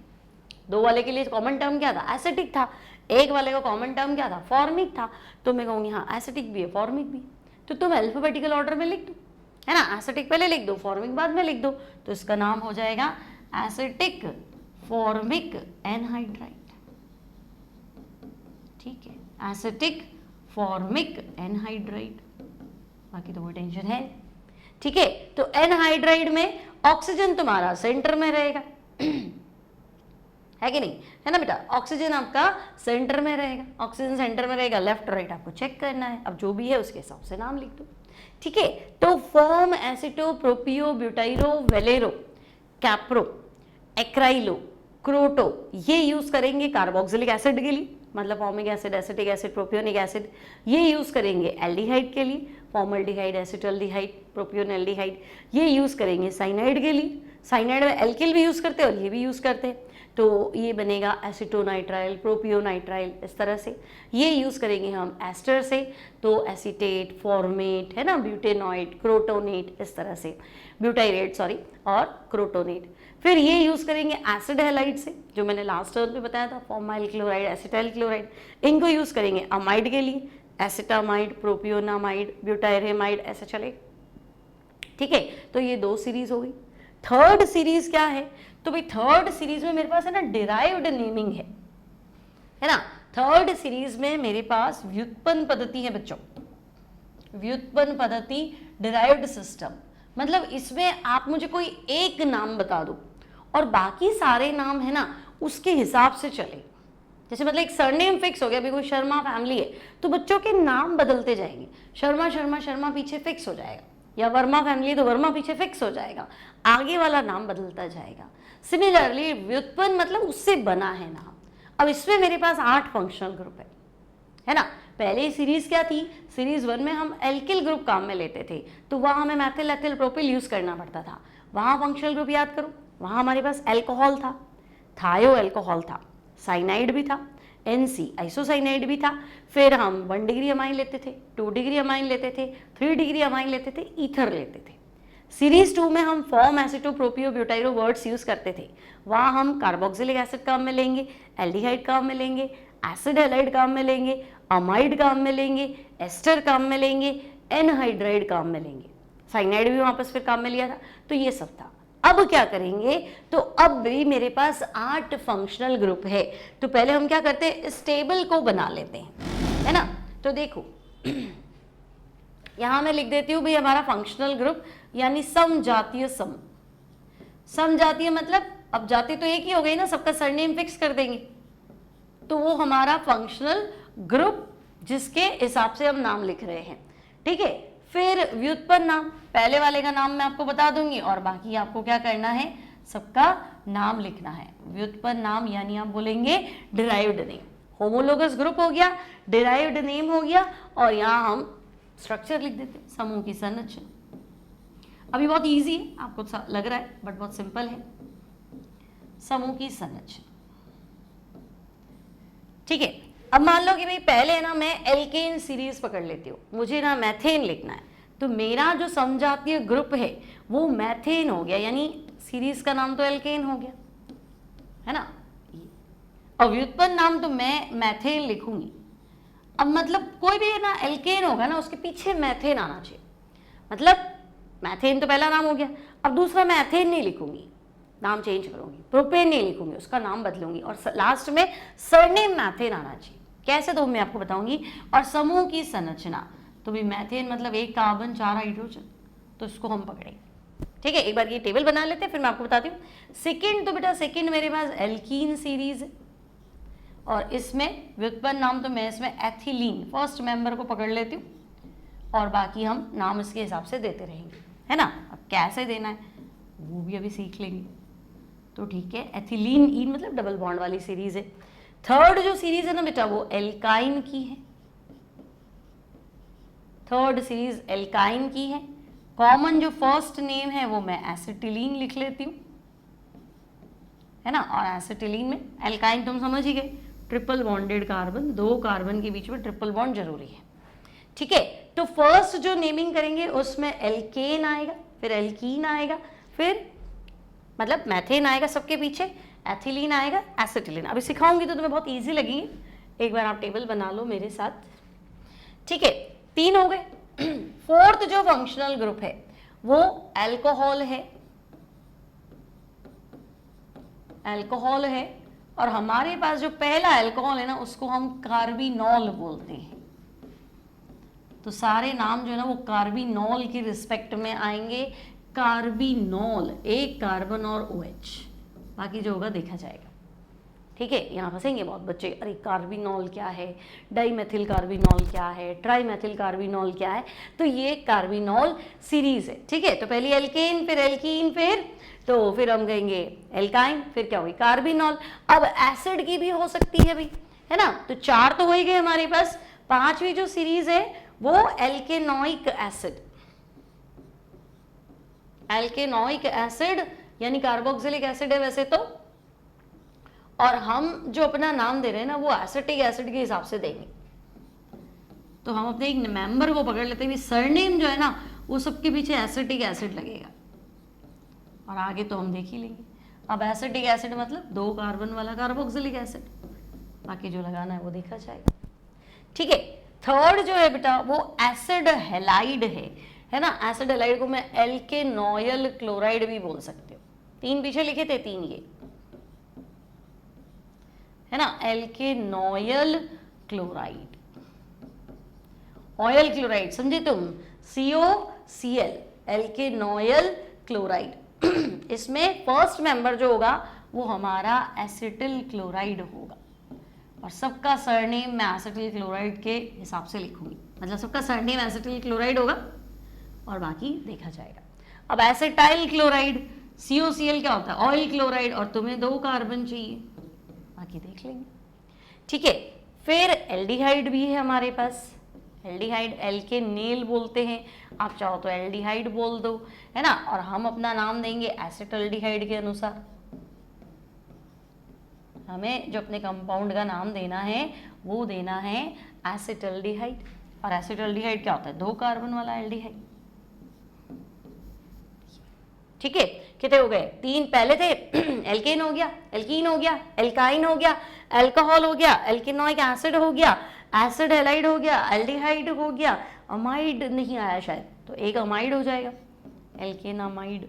2 वाले के लिए कॉमन टर्म क्या था, एसिटिक था। 1 वाले का कॉमन टर्म क्या था, फॉर्मिक था। तो मैं कहूँगी हाँ एसिटिक भी है, फॉर्मिक भी। तो तुम अल्फाबेटिकल ऑर्डर में लिख दो, है ना, एसिटिक पहले लिख दो, फॉर्मिक बाद में लिख दो, तो इसका नाम हो जाएगा एसिटिक फॉर्मिक एनहाइड्राइड। ठीक है, एसिटिक फॉर्मिक एनहाइड्राइड, बाकी तो कोई टेंशन है। ठीक है, तो एनहाइड्राइड में ऑक्सीजन तुम्हारा सेंटर में रहेगा, है कि नहीं, है ना बेटा। ऑक्सीजन आपका सेंटर में रहेगा, ऑक्सीजन सेंटर में रहेगा, लेफ्ट राइट आपको चेक करना है। अब जो भी है उसके हिसाब से नाम लिख दो। ठीक है, तो form aceto propio butyro वेलेरो Caprio acrylo क्रोटो ये यूज करेंगे कार्बोक्सिलिक एसिड के लिए, मतलब formic acid, acetic acid, propionic acid. ये यूज करेंगे एल्डिहाइड के लिए, फॉर्मल्डिहाइड, एसिटल्डिहाइड, प्रोपियोनल्डिहाइड। ये यूज करेंगे साइनाइड के लिए, साइनाइड में एल्किल भी यूज करते हैं और ये भी यूज करते हैं, तो ये बनेगा एसिटोनाइट्राइल, प्रोपियोनाइट्राइल, इस तरह से। ये यूज़ करेंगे हम एस्टर से, तो एसीटेट, फॉर्मेट, है ना, ब्यूटेनॉइड, क्रोटोनेट, इस तरह से, ब्यूटाइरेट सॉरी, और क्रोटोनेट। फिर ये यूज़ करेंगे एसिड हैलाइड से, जो मैंने लास्ट टर्म में बताया था, फॉर्माइल क्लोराइड, एसिटाइल क्लोराइड। इनको यूज़ करेंगे अमाइड के लिए, एसिटामाइड, प्रोपियोनामाइड, ब्यूटाइरेमाइड, ऐसे चले। ठीक है, तो ये 2 सीरीज हो गई। थर्ड सीरीज क्या है, तो भाई थर्ड सीरीज में मेरे पास है ना डिराइव्ड नेमिंग है ना। थर्ड सीरीज में मेरे पास व्युत्पन्न पद्धति है बच्चों, व्युत्पन्न पद्धति, डिराइव्ड सिस्टम। मतलब इसमें आप मुझे कोई एक नाम बता दो और बाकी सारे नाम है ना उसके हिसाब से चले। जैसे मतलब एक सरनेम फिक्स हो गया, अभी कोई शर्मा फैमिली है तो बच्चों के नाम बदलते जाएंगे, शर्मा शर्मा शर्मा पीछे फिक्स हो जाएगा, या वर्मा फैमिली है तो वर्मा पीछे फिक्स हो जाएगा, आगे वाला नाम बदलता जाएगा। सिमिलरली व्युत्पन्न मतलब उससे बना है नाम। अब इसमें मेरे पास 8 फंक्शनल ग्रुप है ना। पहले सीरीज क्या थी, सीरीज 1 में हम एल्किल ग्रुप काम में लेते थे, तो वहाँ हमें मैथिल एथिल प्रोपिल यूज करना पड़ता था। वहाँ फंक्शनल ग्रुप याद करो, वहाँ हमारे पास अल्कोहल था, थायो अल्कोहल था, साइनाइड भी था, NC आइसोसाइनाइड भी था। फिर हम 1 डिग्री अमाइन लेते थे, 2 डिग्री अमाइन लेते थे, 3 डिग्री अमाइन लेते थे, ईथर लेते थे। सीरीज 2 में हम form aceto propio ब्यूटाइरो words use करते थे, वहाँ हम कार्बोक्सिलिक एसिड काम में लेंगे, एल्डिहाइड काम में लेंगे, एसिड हैलाइड काम में लेंगे, अमाइड काम में लेंगे, एस्टर काम में लेंगे, एनहाइड्राइड काम में लेंगे। साइनाइड भी वापस फिर काम में लिया था, तो ये सब था। अब क्या करेंगे, तो अब भी मेरे पास 8 फंक्शनल ग्रुप है, तो पहले हम क्या करते हैं, इस टेबल को बना लेते हैं, है ना। तो देखो यहां मैं लिख देती हूँ भाई हमारा फंक्शनल ग्रुप यानी समजातीय समजातीय मतलब अब जाति तो एक ही हो गई ना, सबका सरनेम फिक्स कर देंगे, तो वो हमारा फंक्शनल ग्रुप जिसके हिसाब से हम नाम लिख रहे हैं, ठीक है। फिर व्युत्पन्न नाम, पहले वाले का नाम मैं आपको बता दूंगी और बाकी आपको क्या करना है, सबका नाम लिखना है। व्युत्पन्न नाम यानी आप बोलेंगे डिराइव्ड नेम, होमोलोगस ग्रुप हो गया, डिराइव्ड नेम हो गया, और यहाँ हम स्ट्रक्चर लिख देते हैं, समूह की संरचना। अभी बहुत इजी है, आपको लग रहा है बट बहुत सिंपल है। समूह की संरचना, ठीक है। अब मान लो कि भाई पहले ना मैं एल्केन सीरीज पकड़ लेती हूँ, मुझे ना मैथेन लिखना है, तो मेरा जो समजातीय ग्रुप है वो मैथेन हो गया, यानी सीरीज का नाम तो एल्केन हो गया, है ना। और व्युत्पन्न नाम तो मैं मैथेन लिखूंगी। अब मतलब कोई भी ना एल्केन होगा ना, उसके पीछे मैथेन आना चाहिए, मतलब मैथेन तो पहला नाम हो गया, अब दूसरा मैं एथेन नहीं लिखूंगी, नाम चेंज करूंगी, प्रोपेन नहीं लिखूंगी, उसका नाम बदलूंगी, और लास्ट में सरनेम मैथेन आना चाहिए। कैसे तो मैं आपको बताऊंगी। और समूह की संरचना, तो भी मैथेन मतलब 1 कार्बन 4 हाइड्रोजन, तो इसको हम पकड़ेंगे, ठीक है। एक बार ये टेबल बना लेते हैं, फिर मैं आपको बताती हूँ। सेकंड, तो बेटा सेकंड मेरे पास एल्कीन सीरीज है, और इसमें व्युत्पन्न नाम तो मैं इसमें एथिलीन फर्स्ट मेंबर को पकड़ लेती हूँ, और बाकी हम नाम इसके हिसाब से देते रहेंगे, है ना। अब कैसे देना है वो भी अभी सीख लेंगे, तो ठीक है। एथिलीन ईन मतलब डबल बॉन्ड वाली सीरीज है। थर्ड जो सीरीज है ना बेटा वो एल्काइन की है, थर्ड सीरीज एल्काइन की है। कॉमन जो फर्स्ट नेम है वो मैं एसिटिलीन लिख लेती हूँ, है ना। और एसिटिलीन में एल्काइन तुम समझ ही गए, ट्रिपल बॉन्डेड कार्बन, 2 कार्बन के बीच में ट्रिपल बॉन्ड जरूरी है, ठीक है। तो फर्स्ट जो नेमिंग करेंगे उसमें एल्केन आएगा, फिर एल्कीन आएगा, फिर मतलब मैथेन आएगा सबके पीछे, एथिलीन आएगा, एसिटिलीन। अभी सिखाऊंगी तो तुम्हें बहुत इजी लगेगी, एक बार आप टेबल बना लो मेरे साथ, ठीक है। 3 हो गए। फोर्थ जो फंक्शनल ग्रुप है वो अल्कोहल है, अल्कोहल है, और हमारे पास जो पहला अल्कोहल है ना उसको हम कार्बिनॉल बोलते हैं, तो सारे नाम जो है ना वो कार्बिनॉल की रिस्पेक्ट में आएंगे। कार्बिनॉल, 1 कार्बन और OH, बाकी जो होगा देखा जाएगा, ठीक है। यहाँ फंसेंगे बहुत बच्चे, अरे कार्बिनॉल क्या है, डाइमेथिल कार्बिनॉल क्या है, ट्राइमेथिल कार्बिनॉल क्या है, तो ये कार्बिनॉल सीरीज है, ठीक है। तो पहले एल्केन, फिर एल्कीन, फिर हम कहेंगे एल्काइन, फिर क्या होगी कार्बिनॉल। अब एसिड की भी हो सकती है भाई, है ना, तो 4 तो हो ही गए हमारे पास। 5वीं जो सीरीज है वो एल्केनोइक एसिड, एल्केनोइक एसिड यानी कार्बोक्सिलिक एसिड है वैसे तो, और हम जो अपना नाम दे रहे हैं ना वो एसिटिक एसिड के हिसाब से देंगे, तो हम अपने एक मेंबर को पकड़ लेते हैं, सरनेम जो है ना वो सबके पीछे एसिटिक एसिड लगेगा, और आगे तो हम देख ही लेंगे। अब एसिटिक एसिड मतलब 2 कार्बन वाला कार्बोक्सिलिक एसिड, बाकी जो लगाना है वो देखा जाएगा, ठीक है। थर्ड जो है बेटा वो एसिड हेलाइड है ना। एसिड हेलाइड को मैं एल्केनॉयल क्लोराइड भी बोल सकते हो, 3 पीछे लिखे थे, 3 ये, है ना, एल्केनॉयल क्लोराइड, ऑयल क्लोराइड समझे तुम, COCl, एल्केनॉयल क्लोराइड। इसमें फर्स्ट मेंबर जो होगा वो हमारा एसिटिल क्लोराइड होगा, और सबका सरनेम मैं एसिटिल क्लोराइड के हिसाब से लिखूंगी, मतलब सबका सरनेम एसिटिल क्लोराइड होगा और बाकी देखा जाएगा। अब एसिटाइल क्लोराइड, COCl क्या होता है, ऑयल क्लोराइड, और तुम्हें 2 कार्बन चाहिए, बाकी देख लेंगे, ठीक है। फिर एल्डिहाइड भी है हमारे पास, एल्डिहाइड एल्केनेल बोलते हैं, आप चाहो तो एल्डिहाइड बोल दो, है ना। और हम अपना नाम देंगे एसिटल्डिहाइड के अनुसार, हमें जो अपने कंपाउंड का नाम देना है वो देना है एसिटल्डिहाइड। और एसिटल्डिहाइड क्या होता है, 2 कार्बन वाला एल्डिहाइड, ठीक है। कितने हो गए, 3 पहले थे, एल्केन हो गया, एल्कीन हो गया, एल्काइन हो गया, अल्कोहल हो गया, एल्केनोइक एसिड हो गया, एसिड हेलाइड हो गया, एल्डिहाइड हो गया, अमाइड नहीं आया शायद, तो एक अमाइड हो जाएगा, एल्केन अमाइड।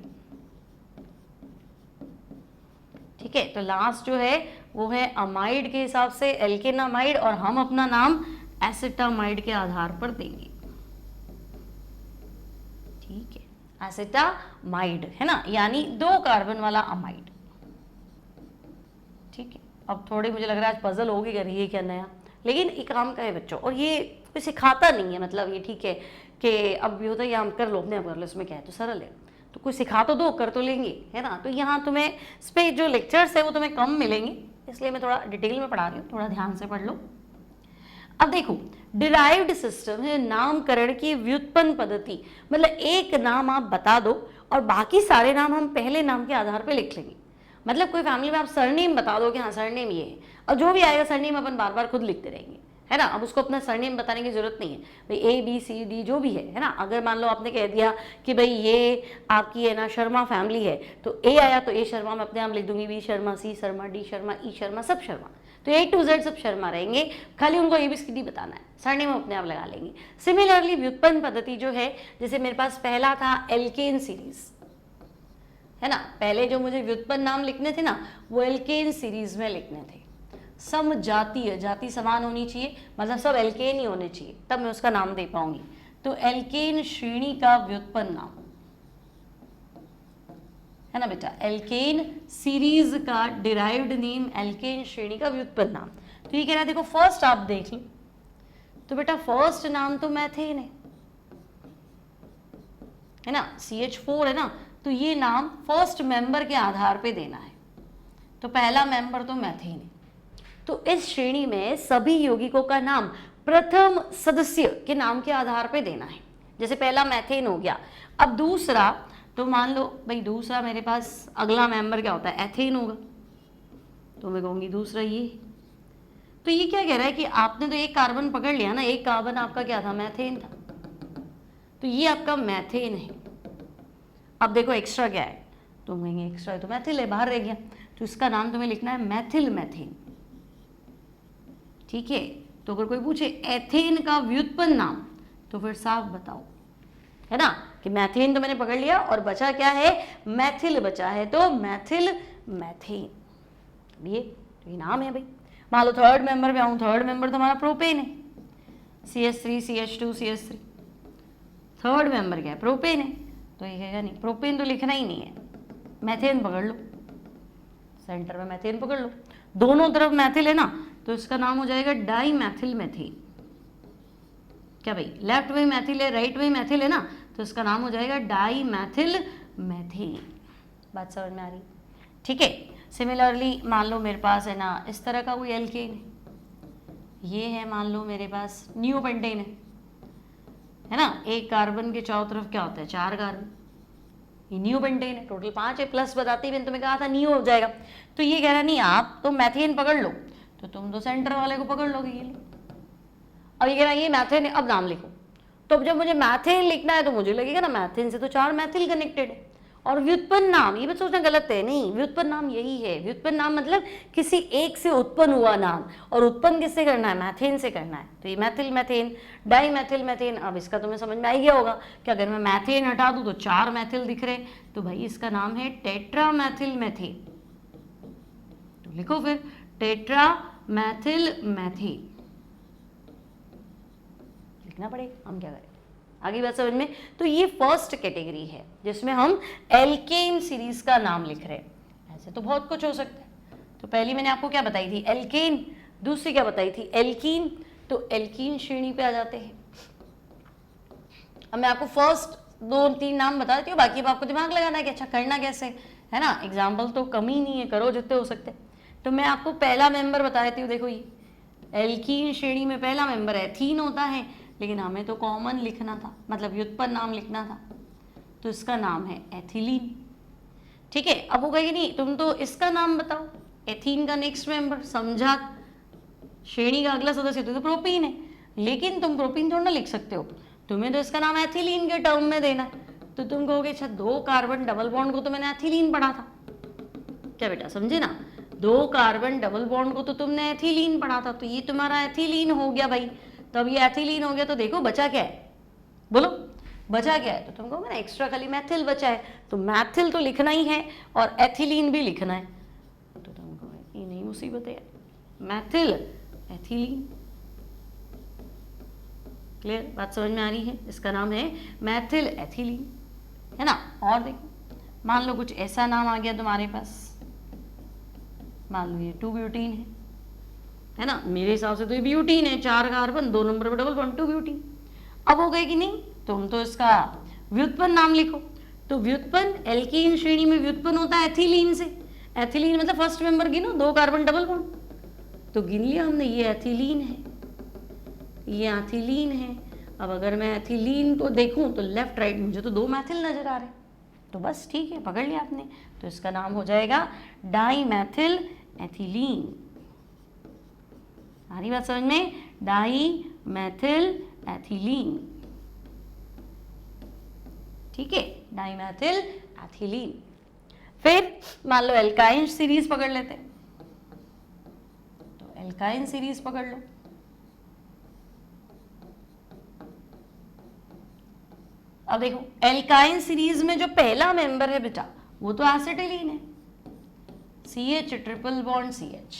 ठीक है, तो लास्ट जो है वो है अमाइड के हिसाब से एल्केन अमाइड, और हम अपना नाम एसिटामाइड के आधार पर देंगे। ठीक है, एसिटामाइड है ना, यानी 2 कार्बन वाला अमाइड। ठीक है, अब थोड़ी मुझे लग रहा है आज पजल होगी कर रही है क्या नया, लेकिन एक काम का है बच्चों, और ये कोई सिखाता नहीं है, मतलब ये ठीक है कि अब भी होता है हम कर लो अपने आप कर लो, इसमें क्या है, तो सरल है, तो कोई सिखा तो दो, कर तो लेंगे, है ना। तो यहाँ तुम्हें इस पे जो लेक्चर्स है वो तुम्हें कम मिलेंगे, इसलिए मैं थोड़ा डिटेल में पढ़ा रही हूँ, थोड़ा ध्यान से पढ़ लो। अब देखो, डिराइव्ड सिस्टम है नामकरण की व्युत्पन्न पद्धति, मतलब एक नाम आप बता दो और बाकी सारे नाम हम पहले नाम के आधार पर लिख लेंगे। मतलब कोई फैमिली में आप सरनेम बता दो कि हाँ सरनेम ये है, और जो भी आएगा सरनेम अपन बार बार खुद लिखते रहेंगे, है ना। अब उसको अपना सरनेम बताने की जरूरत नहीं है भाई, ए बी सी डी जो भी है ना। अगर मान लो आपने कह दिया कि भाई ये आपकी है ना शर्मा फैमिली है, तो ए आया तो ए शर्मा मैं अपने आप लिख दूंगी, बी शर्मा, सी शर्मा, डी शर्मा, ई शर्मा, सब शर्मा, तो A to Z सब शर्मा रहेंगे, खाली उनको ABCD बताना है, सरनेम अपने आप लगा लेंगे। सिमिलरली व्युत्पन्न पद्धति जो है, जैसे मेरे पास पहला था एल्केन सीरीज, है ना, पहले जो मुझे व्युत्पन्न नाम लिखने थे ना वो एल्केन सीरीज में लिखने थे। समजातीय, जाति समान होनी चाहिए, मतलब सब एल्केन ही होने चाहिए, तब मैं उसका नाम दे पाऊंगी। तो एल्केन श्रेणी का व्युत्पन्न नाम, है ना बेटा, एल्केन सीरीज का डिराइव्ड नेम, एल्केन श्रेणी का व्युत्पन्न नाम। तो ये कह रहा है देखो फर्स्ट आप देख लो, तो बेटा फर्स्ट नाम तो मैथेन है ना, CH4 है ना, तो ये नाम फर्स्ट मेंबर के आधार पे देना है, तो पहला मेंबर तो मैथेन है। तो इस श्रेणी में सभी यौगिकों का नाम प्रथम सदस्य के नाम के आधार पे देना है। जैसे पहला मैथेन हो गया, अब दूसरा, तो मान लो भाई दूसरा मेरे पास अगला मेंबर क्या होता है, एथेन होगा, तो मैं कहूँगी दूसरा ये। तो ये क्या कह रहा है कि आपने तो एक कार्बन पकड़ लिया ना, एक कार्बन आपका क्या था, मैथेन था, तो ये आपका मैथेन है। अब देखो एक्स्ट्रा क्या है, तो कहेंगे एक्स्ट्रा है तो मैथिल है, बाहर रह गया, तो इसका नाम तुम्हें लिखना है मैथिल मैथेन। ठीक है, तो अगर कोई पूछे एथेन का व्युत्पन्न नाम, तो फिर साफ बताओ, है ना, कि मैथेन तो मैंने पकड़ लिया और बचा क्या है, मैथिल बचा है, तो मैथिल मैथेन, ये नाम है भाई। मान लो थर्ड मेंबर पे आऊँ, थर्ड मेंबर तो हमारा प्रोपेन है, CH3 CH2 CH3, third member क्या है, प्रोपेन है, तो ये कहेगा नहीं प्रोपेन तो लिखना ही नहीं है, मैथेन पकड़ लो, सेंटर में मैथेन पकड़ लो, दोनों तरफ मैथिल है ना, तो इसका नाम हो जाएगा डाई मैथिल मैथेन। क्या भाई, लेफ्ट में मैथिल है, राइट में मैथिल है ना, तो इसका नाम हो जाएगा डाई मैथिल मैथेन। बात समझ में आ रही, ठीक है। सिमिलरली मान लो मेरे पास है ना इस तरह का कोई एल्केन है, ये है मान लो मेरे पास नियोपेंटेन है ना, एक कार्बन के चारों तरफ क्या होता है, 4 कार्बन, ये नियोपेंटेन है, टोटल 5 है, प्लस बताती मैंने तुम्हें कहा था नियो हो जाएगा। तो ये कह रहा नहीं आप तो मैथेन पकड़ लो, तो तुम तो सेंटर वाले को पकड़ लोगे, ये लो। अब ये कह रहा है ये मैथेन है, अब नाम लिखो, तो अब जब मुझे मैथेन लिखना है तो मुझे लगेगा ना मैथेन से तो 4 मैथिल कनेक्टेड है, और व्युत्पन्न नाम ये भी सोचना गलत है, नहीं, व्युत्पन्न नाम यही है, व्युत्पन्न नाम मतलब किसी एक से उत्पन्न हुआ नाम, और उत्पन्न किससे करना है, मैथेन से करना है, तो ये methyl methane, dimethyl methane. अब इसका तुम्हें समझ में आ गया होगा कि अगर मैं मैथेन हटा दूं तो 4 मैथिल दिख रहे, तो भाई इसका नाम है टेट्रा मैथिल मैथेन, तो लिखो फिर टेट्रा मैथिल मैथेन, लिखना पड़ेगा, हम क्या करें, आगे बात समझ में। तो ये फर्स्ट कैटेगरी है जिसमें हम एल्केन सीरीज का नाम लिख रहे हैं, ऐसे तो बहुत कुछ हो सकता है। तो पहली मैंने आपको क्या बताई थी, एल्केन, दूसरी क्या बताई थी, एल्कीन, तो एल्कीन श्रेणी पे आ जाते हैं। अब मैं आपको फर्स्ट 2-3 नाम बता देती हूँ, बाकी अब आपको दिमाग लगाना है कि अच्छा करना कैसे, है ना, एग्जाम्पल तो कम ही नहीं है, करो जितने हो सकते। तो मैं आपको पहला मेंबर बता देती हूँ, देखो ये एल्कीन श्रेणी में पहला मेंबर एथीन होता है, लेकिन हमें तो कॉमन लिखना था, मतलब व्युत्पन्न नाम लिखना था, तो इसका नाम है एथिलीन। ठीक है, अब वो कहेगी नहीं तुम तो इसका नाम बताओ, एथीन का नेक्स्ट मेंबर, समझा, श्रेणी का अगला सदस्य तो प्रोपीन है, लेकिन तुम प्रोपीन थोड़ा ना लिख सकते हो, तुम्हें तो इसका नाम एथिलीन के टर्म में देना है। तो तुम कहोगे अच्छा 2 कार्बन डबल बॉन्ड को तो मैंने एथिलीन पढ़ा था, क्या बेटा समझे ना, 2 कार्बन डबल बॉन्ड को तो तुमने एथिलीन पढ़ा था, तो ये तुम्हारा एथिलीन हो गया भाई। तो अब ये एथिलीन हो गया, तो देखो बचा क्या है, बोलो बचा क्या है? तो तुम कहोगे ना एक्स्ट्रा खाली मैथिल बचा है, तो मैथिल तो लिखना ही है और एथिलीन भी लिखना है। तो तुम कहोगे ये नहीं मुसीबत है, मैथिल एथिलीन। क्लियर? बात समझ में आ रही है? इसका नाम है मैथिल एथिलीन, है ना। और देखो, मान लो कुछ ऐसा नाम आ गया तुम्हारे पास, मान लो ये 2 ब्यूटीन है ना। मेरे हिसाब से तो ये ब्यूटीन है, 4 कार्बन 2 नंबर पर डबल बॉन्ड, 2 ब्यूटीन। अब हो गए कि नहीं? तुम तो इसका व्युत्पन्न नाम लिखो। तो व्युत्पन्न एल्कीन श्रेणी में व्युत्पन्न होता है एथिलीन से। एथिलीन मतलब फर्स्ट मेंबर गिनो, 2 कार्बन डबल बॉन्ड, तो गिन लिया हमने, ये एथिलीन है, ये एथिलीन है। अब अगर मैं एथिलीन को देखूं तो लेफ्ट राइट मुझे तो 2 मैथिल नजर आ रहे, तो बस ठीक है, पकड़ लिया आपने। तो इसका नाम हो जाएगा डाईमैथिल एथिलीन। आ रही बात समझ में? डाईमैथिल एथिलीन, ठीक है, डाईमैथिल एथिलीन। फिर मान लो एल्काइन सीरीज पकड़ लेते हैं, तो एल्काइन सीरीज पकड़ लो। अब देखो एल्काइन सीरीज में जो पहला मेंबर है बेटा वो तो एसिटिलीन है, CH triple bond CH।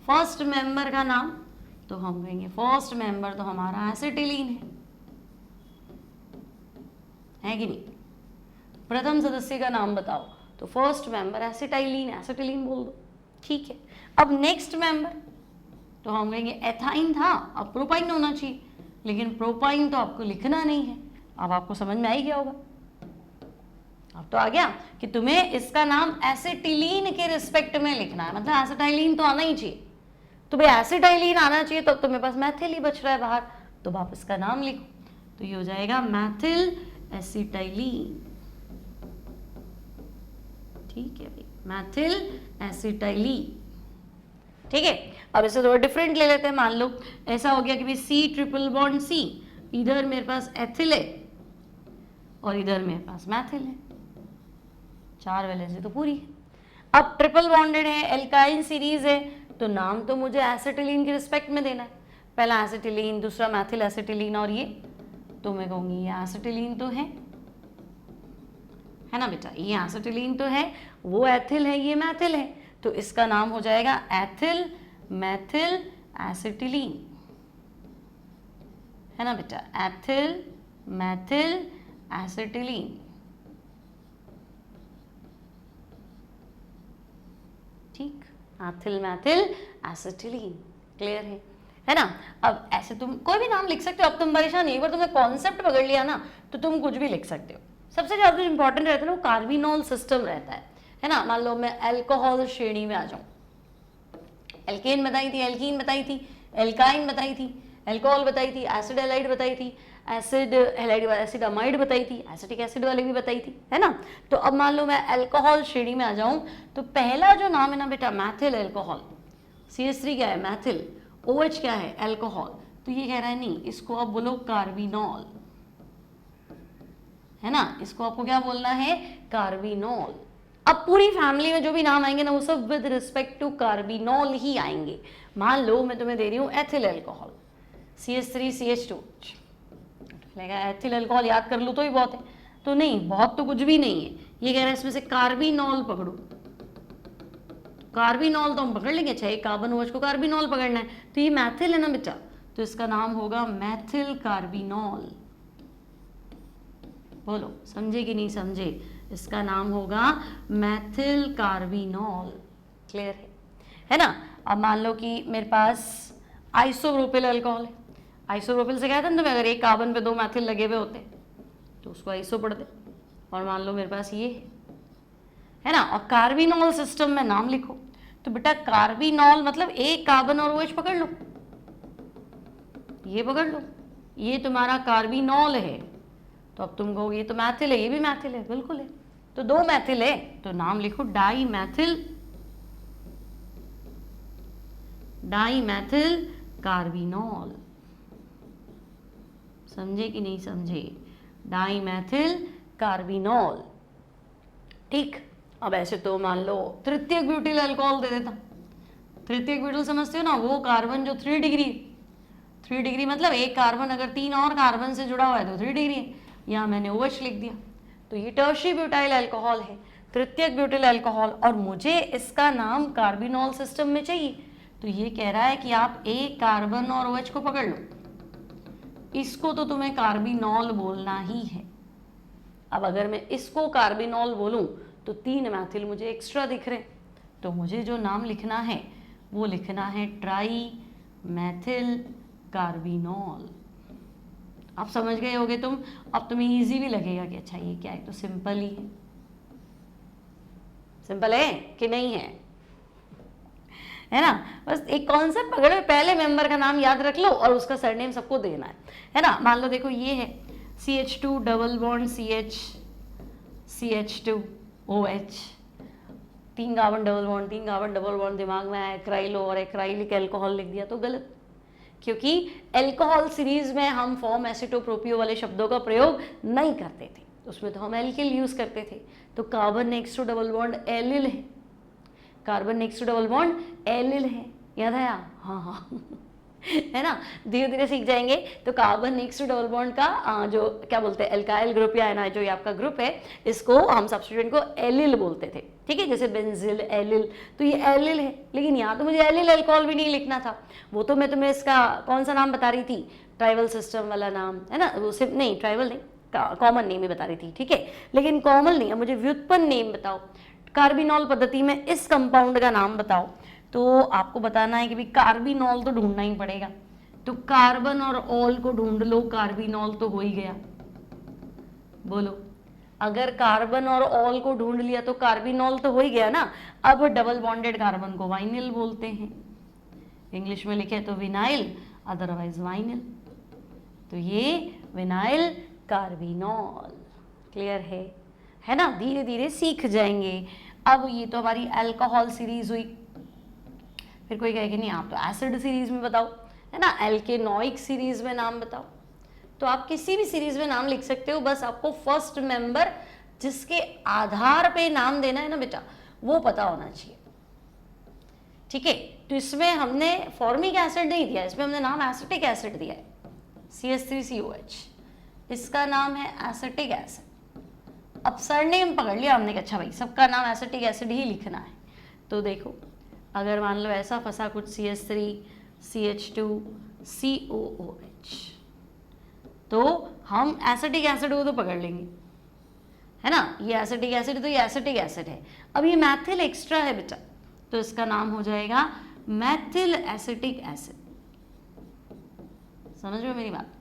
First member का नाम तो हम कहेंगे, फर्स्ट मेंबर तो हमारा एसिटिलीन है कि नहीं? प्रथम सदस्य का नाम बताओ, तो फर्स्ट मेंबर एसिटाइलिन, एसिटिलीन बोल दो, ठीक है। अब नेक्स्ट मेंबर तो हम कहेंगे एथाइन था, अब प्रोपाइन होना चाहिए, लेकिन प्रोपाइन तो आपको लिखना नहीं है। अब आपको समझ में आ ही गया होगा, अब तो आ गया कि तुम्हें इसका नाम एसिटिलीन के रिस्पेक्ट में लिखना है, मतलब एसिटाइलिन तो आना ही चाहिए। तो भाई एसिटाइलिन आना चाहिए, तो अब तुम्हें पास मैथिल ही बच रहा है बाहर, तो आप इसका नाम लिखो, तो ये हो जाएगा मैथिल एसिटाइलिन, ठीक है भाई, मैथिल एसिटाइलिन, ठीक है। अब इसे थोड़ा डिफरेंट ले लेते हैं। मान लो ऐसा हो गया कि भाई C ट्रिपल बॉन्ड C, इधर मेरे पास एथिल है और इधर मेरे पास मैथिल है, 4 वैलेंसी तो पूरी है। अब ट्रिपल बॉन्डेड है, एल्काइन सीरीज है, तो नाम तो मुझे एसिटिलीन के रिस्पेक्ट में देना है, पहला एसिटिलीन, दूसरा मैथिल एसिटिलीन, और ये तो मैं कहूंगी ये एसिटिलीन तो है ना बेटा, ये एसिटिलीन तो है, वो एथिल है, ये मैथिल है, तो इसका नाम हो जाएगा एथिल मैथिल एसिटिलीन, है ना बेटा, एथिल मैथिल एसिटिलीन, ठीक, एथिल मैथिल एसिटिलीन, क्लियर है ना। अब ऐसे तुम कोई भी नाम लिख सकते हो, अब तुम परेशान नहीं, एक बार तुमने कॉन्सेप्ट पकड़ लिया ना तो तुम कुछ भी लिख सकते हो। सबसे ज्यादा इंपॉर्टेंट रहता है ना वो कार्बिनोल सिस्टम रहता है ना। मान लो मैं अल्कोहल श्रेणी में आ जाऊं, एल्केन बताई थी, एल्कीन बताई थी, एल्काइन बताई थी, अल्कोहल बताई थी, एसिड हैलाइड बताई थी, एसिड हैलाइड एसिड अमाइड बताई थी, एसिटिक एसिड वाली भी बताई थी, है ना। तो अब मान लो मैं अल्कोहल श्रेणी में आ जाऊं, तो पहला जो नाम है ना बेटा मैथिल अल्कोहल, CH3 क्या है मैथिल, OH क्या है अल्कोहल, तो ये कह रहा है नहीं, इसको आप बोलो कार्बिनॉल, है ना, इसको आपको क्या बोलना है कार्बिनॉल। अब पूरी फैमिली में जो भी नाम आएंगे ना वो सब विद रिस्पेक्ट टू कार्बिनॉल ही आएंगे। मान लो मैं तुम्हें दे रही हूँ ethyl alcohol, CH3CH2, ethyl alcohol याद कर लो तो ही बहुत है, तो नहीं, बहुत तो कुछ भी नहीं है, ये कह रहा है इसमें से कार्बिनॉल पकड़ो, कार्बिनॉल तो हम पकड़ लेंगे, अच्छा एक कार्बन OH को कार्बिनॉल पकड़ना है, तो ये मैथिल है ना बेटा, तो इसका नाम होगा मैथिल कार्बिनॉल। बोलो समझे कि नहीं समझे? इसका नाम होगा मैथिल कार्बिनॉल, क्लियर है ना। अब मान लो कि मेरे पास आइसोप्रोपिल अल्कोहल है, आइसोप्रोपिल से कहते हैं तो अगर एक कार्बन पे 2 मैथिल लगे हुए होते तो उसको आइसो पढ़ते, और मान लो मेरे पास ये है ना, और कार्बिनॉल सिस्टम में नाम लिखो, तो बेटा कार्बिनॉल मतलब एक कार्बन और OH पकड़ लो, ये पकड़ लो, ये तुम्हारा कार्बिनॉल है, तो अब तुम कहोगे ये तो मैथिल है, ये भी मैथिल है, बिल्कुल है, तो 2 मैथिल है, तो नाम लिखो dimethyl, dimethyl carbinol, समझे कि नहीं समझे? डाई मैथिल कार्बिनॉल, ठीक। अब ऐसे तो मान लो तृतीयक ब्यूटिल अल्कोहल दे देता, तृतीयक ब्यूटिल समझते हो ना, वो कार्बन जो 3 डिग्री 3 डिग्री मतलब एक कार्बन अगर 3 और कार्बन से जुड़ा हुआ है तो 3 डिग्री है। यहाँ मैंने OH लिख दिया, तो ये टर्शियरी ब्यूटाइल अल्कोहल है, तृतीयक ब्यूटाइल अल्कोहल, और मुझे इसका नाम कार्बिनॉल सिस्टम में चाहिए। तो ये कह रहा है कि आप एक कार्बन और OH को पकड़ लो, इसको तो तुम्हें कार्बिनॉल बोलना ही है। अब अगर मैं इसको कार्बिनॉल बोलूं तो 3 मैथिल मुझे एक्स्ट्रा दिख रहे, तो मुझे जो नाम लिखना है वो लिखना है ट्राई मैथिल कार्बिनॉल। आप समझ गए होगे तुम। अब तुम्हें इजी भी लगेगा कि अच्छा ये क्या है, तो सिंपल ही है। सिंपल है कि नहीं है ना। बस एक कॉन्सेप्ट पकड़ो, पहले मेंबर का नाम याद रख लो और उसका सरनेम सबको देना है ना। मान लो देखो ये है CH2 double bond CH CH2 OH, 3 carbon double bond, 3 carbon double bond, दिमाग में आया एक्राइलो और एक्राइलिक अल्कोहल लिख दिया तो गलत, क्योंकि अल्कोहल सीरीज में हम फॉर्म एसिटोप्रोपियो वाले शब्दों का प्रयोग नहीं करते थे, उसमें तो हम एल्किल यूज करते थे। तो carbon next to double bond allyl है, carbon next to double bond allyl है, याद आया? हाँ है ना, धीरे धीरे सीख जाएंगे। तो carbon next to double bond का जो क्या बोलते हैं एल्काइल ग्रुप या ना जो ये आपका ग्रुप है, इसको हम सब्स्टिट्यूएंट को एलिल बोलते थे, ठीक है, जैसे बेंजिल एलिल, तो ये एलिल है। लेकिन यहाँ तो मुझे एलिल अल्कोहल भी नहीं लिखना था, वो तो मैं तुम्हें इसका कौन सा नाम बता रही थी, ट्राइबल सिस्टम वाला नाम है ना, वो सिर्फ नहीं ट्राइबल नहीं, कॉमन नेम ही बता रही थी, ठीक है। लेकिन कॉमन नहीं है, मुझे व्युत्पन्न नेम बताओ, कार्बिनॉल पद्धति में इस कंपाउंड का नाम बताओ। तो आपको बताना है कि भाई कार्बिनॉल तो ढूंढना ही पड़ेगा, तो कार्बन और ऑल को ढूंढ लो, कार्बिनॉल तो हो ही गया। बोलो, अगर कार्बन और ऑल को ढूंढ लिया तो कार्बिनॉल तो हो ही गया ना। अब डबल बॉन्डेड कार्बन को वाइनिल बोलते हैं, इंग्लिश में लिखे तो विनाइल, अदरवाइज वाइनिल, तो ये विनाइल कार्बिनॉल। क्लियर है ना, धीरे धीरे सीख जाएंगे। अब ये तो हमारी अल्कोहल सीरीज हुई, फिर कोई कहे कि नहीं आप तो एसिड सीरीज में बताओ, है ना, एल्केनोइक सीरीज में नाम बताओ। तो आप किसी भी सीरीज में नाम लिख सकते हो, बस आपको फर्स्ट मेंबर जिसके आधार पे नाम देना है ना बेटा, वो पता होना चाहिए, ठीक है। तो इसमें हमने फॉर्मिक एसिड नहीं दिया, इसमें हमने नाम एसिटिक एसिड दिया है, CH3COH, इसका नाम है एसिटिक एसिड। अब सरनेम पकड़ लिया हमने कि अच्छा भाई सबका नाम एसिटिक एसिड ही लिखना है। तो देखो अगर मान लो ऐसा फंसा कुछ CH3CH2COOH, तो हम एसिटिक एसिड को तो पकड़ लेंगे, है ना, ये एसिटिक एसिड, तो ये एसिटिक एसिड है। अब ये मैथिल एक्स्ट्रा है बेटा, तो इसका नाम हो जाएगा मैथिल एसिटिक एसिड। समझ रहे हो मेरी बात,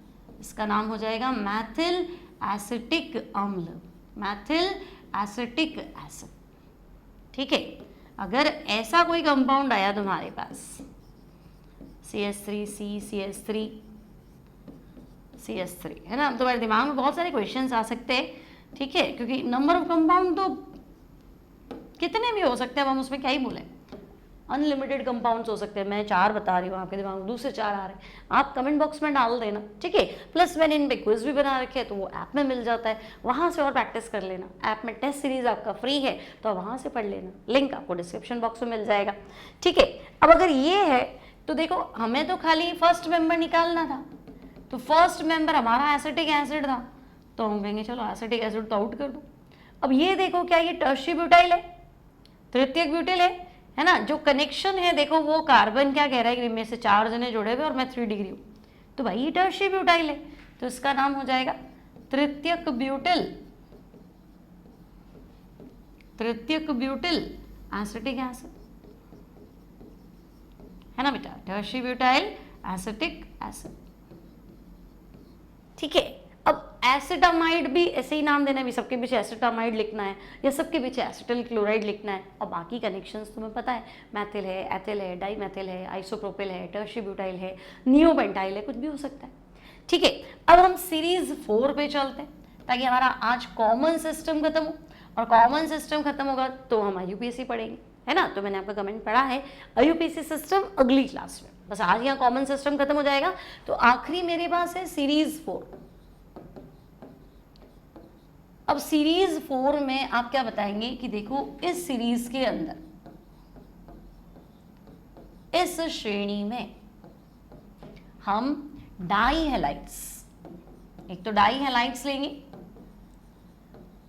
इसका नाम हो जाएगा मैथिल एसिटिक अम्ल, मैथिल एसिटिक एसिड, ठीक है। अगर ऐसा कोई कंपाउंड आया तुम्हारे पास CH3 है ना, तुम्हारे दिमाग में बहुत सारे क्वेश्चंस आ सकते हैं, ठीक है, क्योंकि नंबर ऑफ कंपाउंड तो कितने भी हो सकते हैं, अब हम उसमें क्या ही बोले, अनलिमिटेड कंपाउंड्स हो सकते हैं। मैं 4 बता रही हूँ, आपके दिमाग में दूसरे 4 आ रहे हैं, आप कमेंट बॉक्स में डाल देना, ठीक है। प्लस मैंने इन पे क्विज भी बना रखे हैं, तो वो ऐप में मिल जाता है, वहाँ से और प्रैक्टिस कर लेना। ऐप में टेस्ट सीरीज आपका फ्री है, तो वहाँ से पढ़ लेना, लिंक आपको डिस्क्रिप्शन बॉक्स में मिल जाएगा, ठीक है। अब अगर ये है तो देखो हमें तो खाली फर्स्ट मेंबर निकालना था, तो फर्स्ट मेंबर हमारा एसिटिक एसिड था, तो हम कहेंगे चलो एसिटिक एसिड तो आउट कर दो। अब ये देखो क्या ये टर्शियरी ब्यूटाइल है, तृतीयक ब्यूटाइल है ना, जो कनेक्शन है देखो वो कार्बन क्या कह रहा है कि इनमें से 4 जने जुड़े हुए और मैं 3 डिग्री हूँ, तो भाई ये टर्शियरी ब्यूटाइल है, तो इसका नाम हो जाएगा तृतीयक ब्यूटिल, तृतीयक ब्यूटिल एसिटिक एसिड, है ना बेटा, टर्शियरी ब्यूटाइल एसिटिक एसिड, ठीक है। अब एसिटामाइड भी ऐसे ही नाम देना है, भी सबके पीछे एसिटामाइड लिखना है या सबके पीछे एसिटिल क्लोराइड लिखना है, और बाकी कनेक्शंस तुम्हें पता है, मैथिल है, एथिल है, डाईमेथिल है, आइसोप्रोपिल है, टर्शियरी ब्यूटाइल है, नियोपेंटाइल है, कुछ भी हो सकता है, ठीक है। अब हम सीरीज 4 पे चलते हैं, ताकि हमारा आज कॉमन सिस्टम खत्म हो, और कॉमन सिस्टम खत्म होगा तो हम IUPAC पढ़ेंगे, है ना। तो मैंने आपका कमेंट पढ़ा है IUPAC सिस्टम अगली क्लास में, बस आज यहाँ कॉमन सिस्टम खत्म हो जाएगा। तो आखिरी मेरे पास है सीरीज 4। अब सीरीज 4 में आप क्या बताएंगे कि देखो इस सीरीज के अंदर, इस श्रेणी में हम डाई हेलाइड्स, एक तो डाई हेलाइड्स लेंगे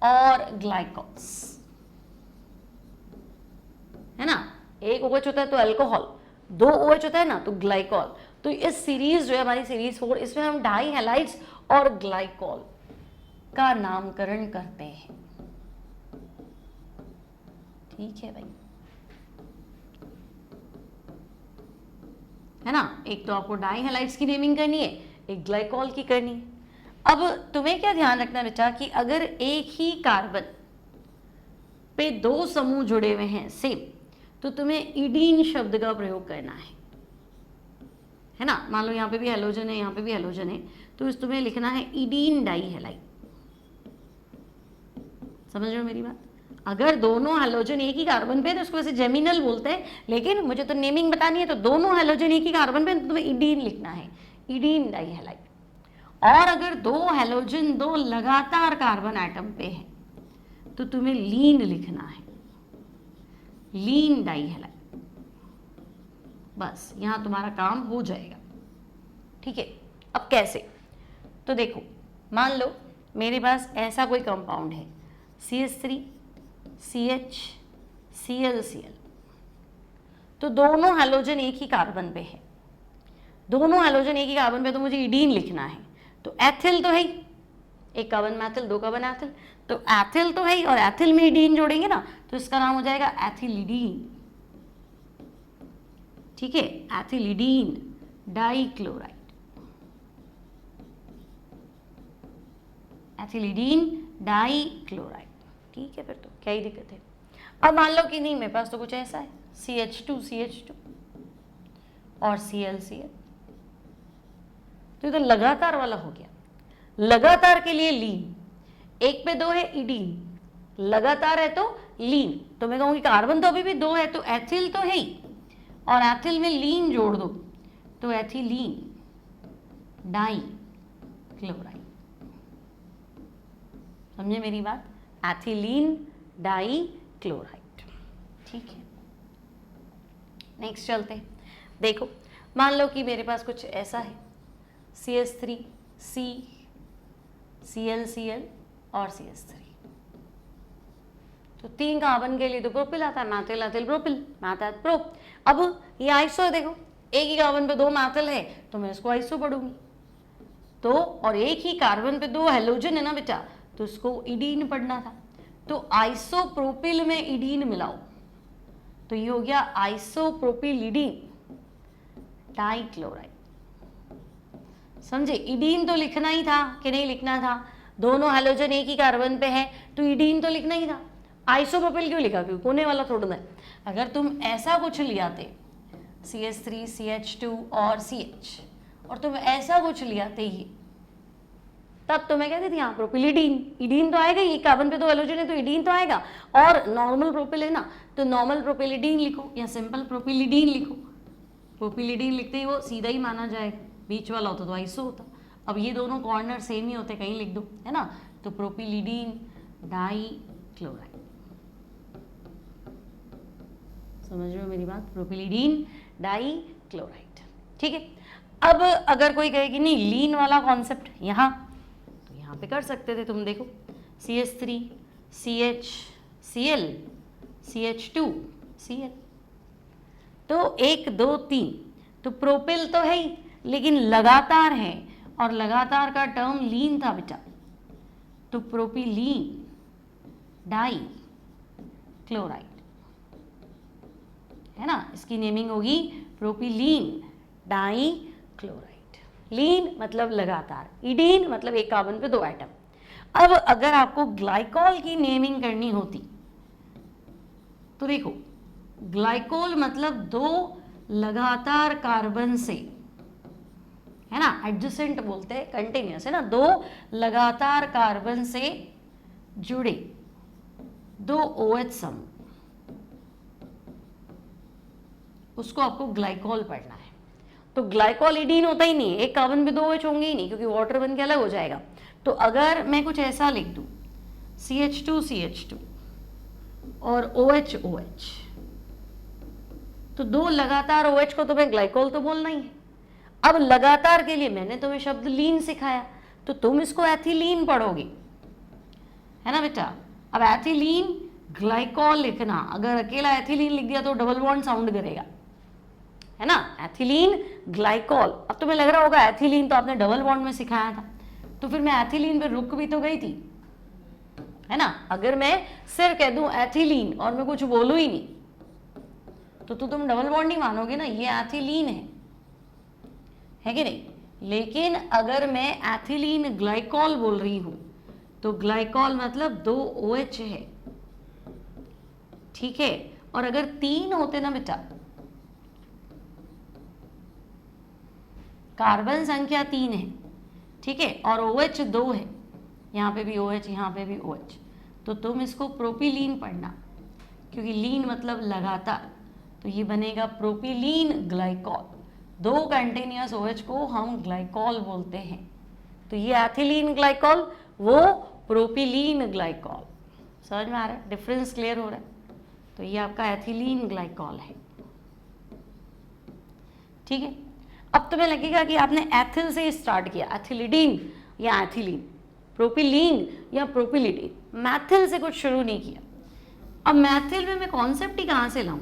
और ग्लाइकॉल्स, है ना, एक OH होता है तो अल्कोहल, 2 OH होता है ना तो ग्लाइकॉल। तो इस सीरीज जो है हमारी सीरीज 4, इसमें हम डाई हेलाइड्स और ग्लाइकॉल का नामकरण करते हैं। ठीक है भाई, है ना, एक तो आपको डाई हेलाइड्स की नेमिंग करनी है, एक ग्लाइकॉल की करनी है। अब तुम्हें क्या ध्यान रखना बेटा कि अगर एक ही कार्बन पे 2 समूह जुड़े हुए हैं सेम, तो तुम्हें इडीन शब्द का प्रयोग करना है ना। मान लो यहाँ पे भी हेलोजन है, यहाँ पे भी हेलोजन है, तो इस तुम्हें लिखना है इडीन डाई हेलाइड। समझ रहे हो मेरी बात? अगर दोनों हेलोजन एक ही कार्बन पे तो उसको वैसे जेमिनल बोलते हैं, लेकिन मुझे तो नेमिंग बतानी है, तो दोनों हेलोजन एक ही कार्बन पे तो तुम्हें इडीन लिखना है, इडीन डाई हेलाइड। और अगर 2 हेलोजन 2 लगातार कार्बन एटम पे है तो तुम्हें लीन लिखना है, लीन डाई हेलाइड। बस यहां तुम्हारा काम हो जाएगा। ठीक है, अब कैसे? तो देखो, मान लो मेरे पास ऐसा कोई कंपाउंड है CH3 CH ClCl, तो दोनों हेलोजन एक ही कार्बन पे है, दोनों हेलोजन एक ही कार्बन पे, तो मुझे इडीन लिखना है। तो एथिल तो है ही, एक कार्बन मैथिल 2 कार्बन एथिल, तो एथिल तो है ही, और एथिल में इडीन जोड़ेंगे ना तो इसका नाम हो जाएगा एथिलिडीन। ठीक है, एथिलिडीन डाइक्लोराइड, एथिलिडीन डाइक्लोराइड। ठीक है, फिर तो क्या ही दिक्कत है। अब मान लो कि नहीं, मेरे पास तो कुछ ऐसा है CH2 और ClCl, तो ये तो लगातार वाला हो गया। लगातार के लिए लीन, एक पे 2 है इडीन, लगातार है तो लीन। तो मैं कहूंगी कार्बन तो अभी भी 2 है तो एथिल तो है ही, और एथिल में लीन जोड़ दो तो एथिलीन डाई क्लोराइड। समझे मेरी बात? Ethylene dichloride. ठीक है, नेक्स्ट चलते हैं। देखो, मान लो कि मेरे पास कुछ ऐसा है CH3 C ClCl और CH3, तो 3 कार्बन के लिए तो प्रोपिल आता है, Maithil ethyl propyl, math prop. अब ये आइसो है, देखो एक ही कार्बन पे 2 मैथिल है तो मैं इसको आइसो पढ़ूंगी, तो और एक ही कार्बन पे 2 हेलोजन है ना बेटा, तो इसको इडीन पढ़ना था। तो आइसोप्रोपिल में इडीन मिलाओ तो ये हो गया आइसोप्रोपिलिडीन डाइक्लोराइड। समझे? इडीन तो लिखना ही था कि नहीं लिखना था? दोनों हेलोजन एक ही कार्बन पे है तो इडीन तो लिखना ही था। आइसोप्रोपिल क्यों लिखा? क्यों कोने वाला थोड़ा है। अगर तुम ऐसा कुछ लियाते CH3 CH2 और CH, और तुम ऐसा कुछ लियाते ही, तब तो मैं कहती थी हाँ प्रोपिलिडीन, इडीन तो आएगा ही, कार्बन पे 2 हेलोजन है तो इडीन तो आएगा। और नॉर्मल प्रोपिल है ना, तो नॉर्मल प्रोपिलिडीन लिखो या सिंपल प्रोपिलिडीन लिखो। प्रोपिलिडीन लिखते ही वो सीधा ही माना जाएगा, बीच वाला होता तो आइसो होता। अब ये दोनों कॉर्नर सेम ही होते, कहीं लिख दो, है ना, तो प्रोपिलिडीन डाई क्लोराइड। समझ रहे हो मेरी बात? प्रोपिलिडीन डाई क्लोराइड। ठीक है, अब अगर कोई कहे कि नहीं लीन वाला कॉन्सेप्ट यहाँ, तो यहाँ पे कर सकते थे। तुम देखो CH3 CH Cl CH2 Cl, तो 1 2 3, तो प्रोपिल तो है ही लेकिन लगातार है, और लगातार का टर्म लीन था बेटा, तो प्रोपिलीन डाई क्लोराइड, है ना, इसकी नेमिंग होगी प्रोपिलीन डाई क्लोराइड। लीन मतलब लगातार, इडीन मतलब एक कार्बन पे 2 एटम। अब अगर आपको ग्लाइकॉल की नेमिंग करनी होती तो देखो, ग्लाइकोल मतलब 2 लगातार कार्बन से, है ना, एडजेसेंट बोलते हैं, कंटिन्यूअस, है ना, 2 लगातार कार्बन से जुड़े 2 OH समूह, उसको आपको ग्लाइकोल पढ़ना है। तो ग्लाइकोल इडीन होता ही नहीं है, एक कार्बन पे 2 OH होंगे ही नहीं, क्योंकि वाटर बन के अलग हो जाएगा। तो अगर मैं कुछ ऐसा लिख दूं CH2 CH2 और OH OH, तो 2 लगातार OH को तो मैं ग्लाइकोल तो बोलना ही है। अब लगातार के लिए मैंने तुम्हें शब्द लीन सिखाया, तो तुम इसको एथिलीन पढ़ोगे, है ना बेटा। अब एथिलीन ग्लाइकॉल लिखना, अगर अकेला एथिलीन लिख दिया तो डबल बॉन्ड साउंड करेगा, है ना। एथिलीन ग्लाइकॉल, अब तुम्हें लग रहा होगा एथिलीन तो आपने डबल बॉन्ड में सिखाया था, तो फिर मैं एथिलीन पे रुक भी तो गई थी, है ना। अगर मैं सिर्फ कह दूं एथिलीन और मैं कुछ बोलूं ही नहीं तो तुम डबल बॉन्ड नहीं मानोगे ना, ये एथिलीन है कि नहीं। लेकिन अगर मैं एथिलीन ग्लाइकॉल बोल रही हूं तो ग्लाइकॉल मतलब 2 OH है, ठीक है। और अगर 3 होते ना बेटा, कार्बन संख्या 3 है, ठीक है, और OH 2 है, यहाँ पे भी OH यहाँ पे भी OH, तो तुम इसको प्रोपिलीन पढ़ना, क्योंकि लीन मतलब लगातार, तो ये बनेगा प्रोपिलीन ग्लाइकॉल। 2 कंटिन्यूअस OH को हम ग्लाइकॉल बोलते हैं, तो ये एथिलीन ग्लाइकॉल, वो प्रोपिलीन ग्लाइकॉल। समझ में आ रहा है, डिफरेंस क्लियर हो रहा है। तो ये आपका एथिलीन ग्लाइकॉल है, ठीक है। अब तुम्हें लगेगा कि आपने एथिल से स्टार्ट किया, एथिलिडीन या एथिलीन, प्रोपिलीन या प्रोपिलिडीन, मैथिल से कुछ शुरू नहीं किया। अब मैथिल में मैं कॉन्सेप्ट ही कहाँ से लाऊं?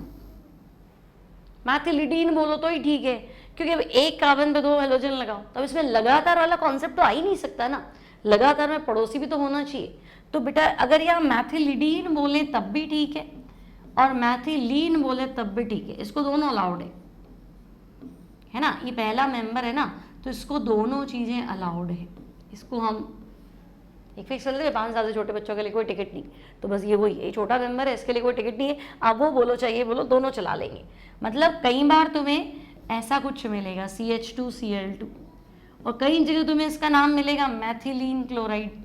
मैथिलिडीन बोलो तो ही ठीक है, क्योंकि अब एक कार्बन पे 2 हेलोजन लगाओ, तब इसमें लगातार वाला कॉन्सेप्ट तो आ ही नहीं सकता ना, लगातार में पड़ोसी भी तो होना चाहिए। तो बेटा अगर यहाँ मैथिलिडीन बोले तब भी ठीक है और मैथिलीन बोले तब भी ठीक है, इसको दोनों अलाउड है ना। ये पहला मेंबर है ना, तो इसको दोनों चीजें अलाउड है। इसको हम एक फिक्स कर लेते हैं, 5 साल से छोटे बच्चों के लिए कोई टिकट नहीं, तो बस ये वही, ये छोटा मेंबर है, इसके लिए कोई टिकट नहीं है, आप वो बोलो चाहिए बोलो, दोनों चला लेंगे। मतलब कई बार तुम्हें ऐसा कुछ मिलेगा CH2Cl2, और कई जगह तुम्हें इसका नाम मिलेगा मैथिलीन क्लोराइड।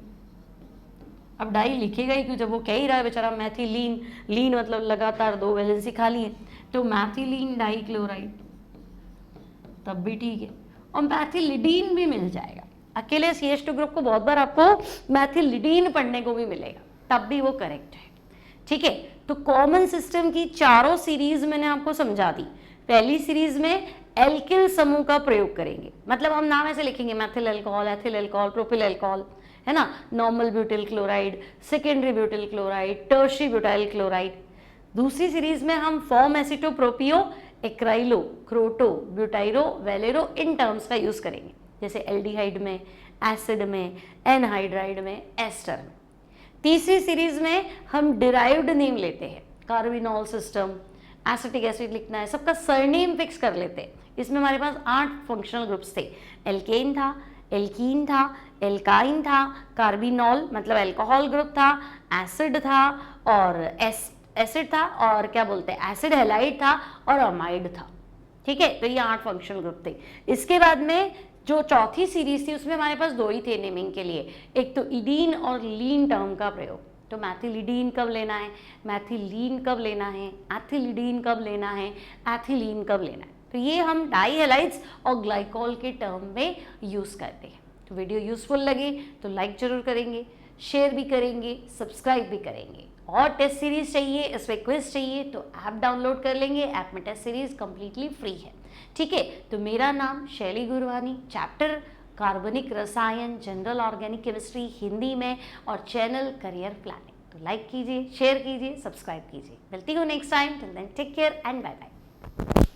अब डाई लिखेगा ही क्यों जब वो कह ही रहा है बेचारा मैथिलीन, लीन मतलब लगातार 2 वैलेंसी खाली है, तो मैथिलीन डाई क्लोराइड तब भी ठीक है। और मैथिलिडीन भी मिल जाएगा, अकेले CH2 ग्रुप को बहुत बार आपको मैथिलिडीन पढ़ने को भी मिलेगा, तब भी वो करेक्ट है, ठीक है। तो कॉमन सिस्टम की चारों सीरीज मैंने आपको समझा दी। पहली सीरीज में एल्किल समूह का प्रयोग करेंगे, मतलब हम नाम ऐसे लिखेंगे, Maithil alcohol, ethyl alcohol, propyl alcohol, है ना, normal butyl chloride, secondary butyl chloride, tertiary butyl chloride. दूसरी सीरीज में हम फॉर्म एसिटोप्रोपियो, एक्राइलो, क्रोटो, ब्यूटाइरो, वेलेरो इन टर्म्स का यूज करेंगे, जैसे एल्डिहाइड में, एसिड में, एनहाइड्राइड में, एस्टर में। तीसरी सीरीज में हम डिराइव्ड नेम लेते हैं, कार्बिनॉल सिस्टम, एसिटिक एसिड लिखना है, सबका सरनेम फिक्स कर लेते हैं। इसमें हमारे पास 8 फंक्शनल ग्रुप्स थे, एल्केन था, एल्कीन था, एल्काइन था, कार्बिनॉल मतलब अल्कोहल ग्रुप था, एसिड था और एसिड था, और क्या बोलते हैं एसिड हैलाइड था और अमाइड था, ठीक है। तो ये 8 फंक्शनल ग्रुप थे। इसके बाद में जो चौथी सीरीज थी उसमें हमारे पास 2 ही थे नेमिंग के लिए, एक तो इडीन और लीन टर्म का प्रयोग। तो मैथिलिडीन कब लेना है, मैथिलीन कब लेना है, एथिलिडीन कब लेना है, एथिलीन कब लेना है, तो ये हम डाई हैलाइड्स और ग्लाइकॉल के टर्म में यूज करते हैं। तो वीडियो यूजफुल लगे तो लाइक जरूर करेंगे, शेयर भी करेंगे, सब्सक्राइब भी करेंगे। और टेस्ट सीरीज चाहिए, इसमें क्विज चाहिए तो ऐप डाउनलोड कर लेंगे, ऐप में टेस्ट सीरीज कंप्लीटली फ्री है, ठीक है। तो मेरा नाम शैली गुरवानी, चैप्टर कार्बनिक रसायन, जनरल ऑर्गेनिक केमिस्ट्री हिंदी में, और चैनल करियर प्लानिंग। तो लाइक कीजिए, शेयर कीजिए, सब्सक्राइब कीजिए। मिलती हूँ next time, till then take care and bye bye.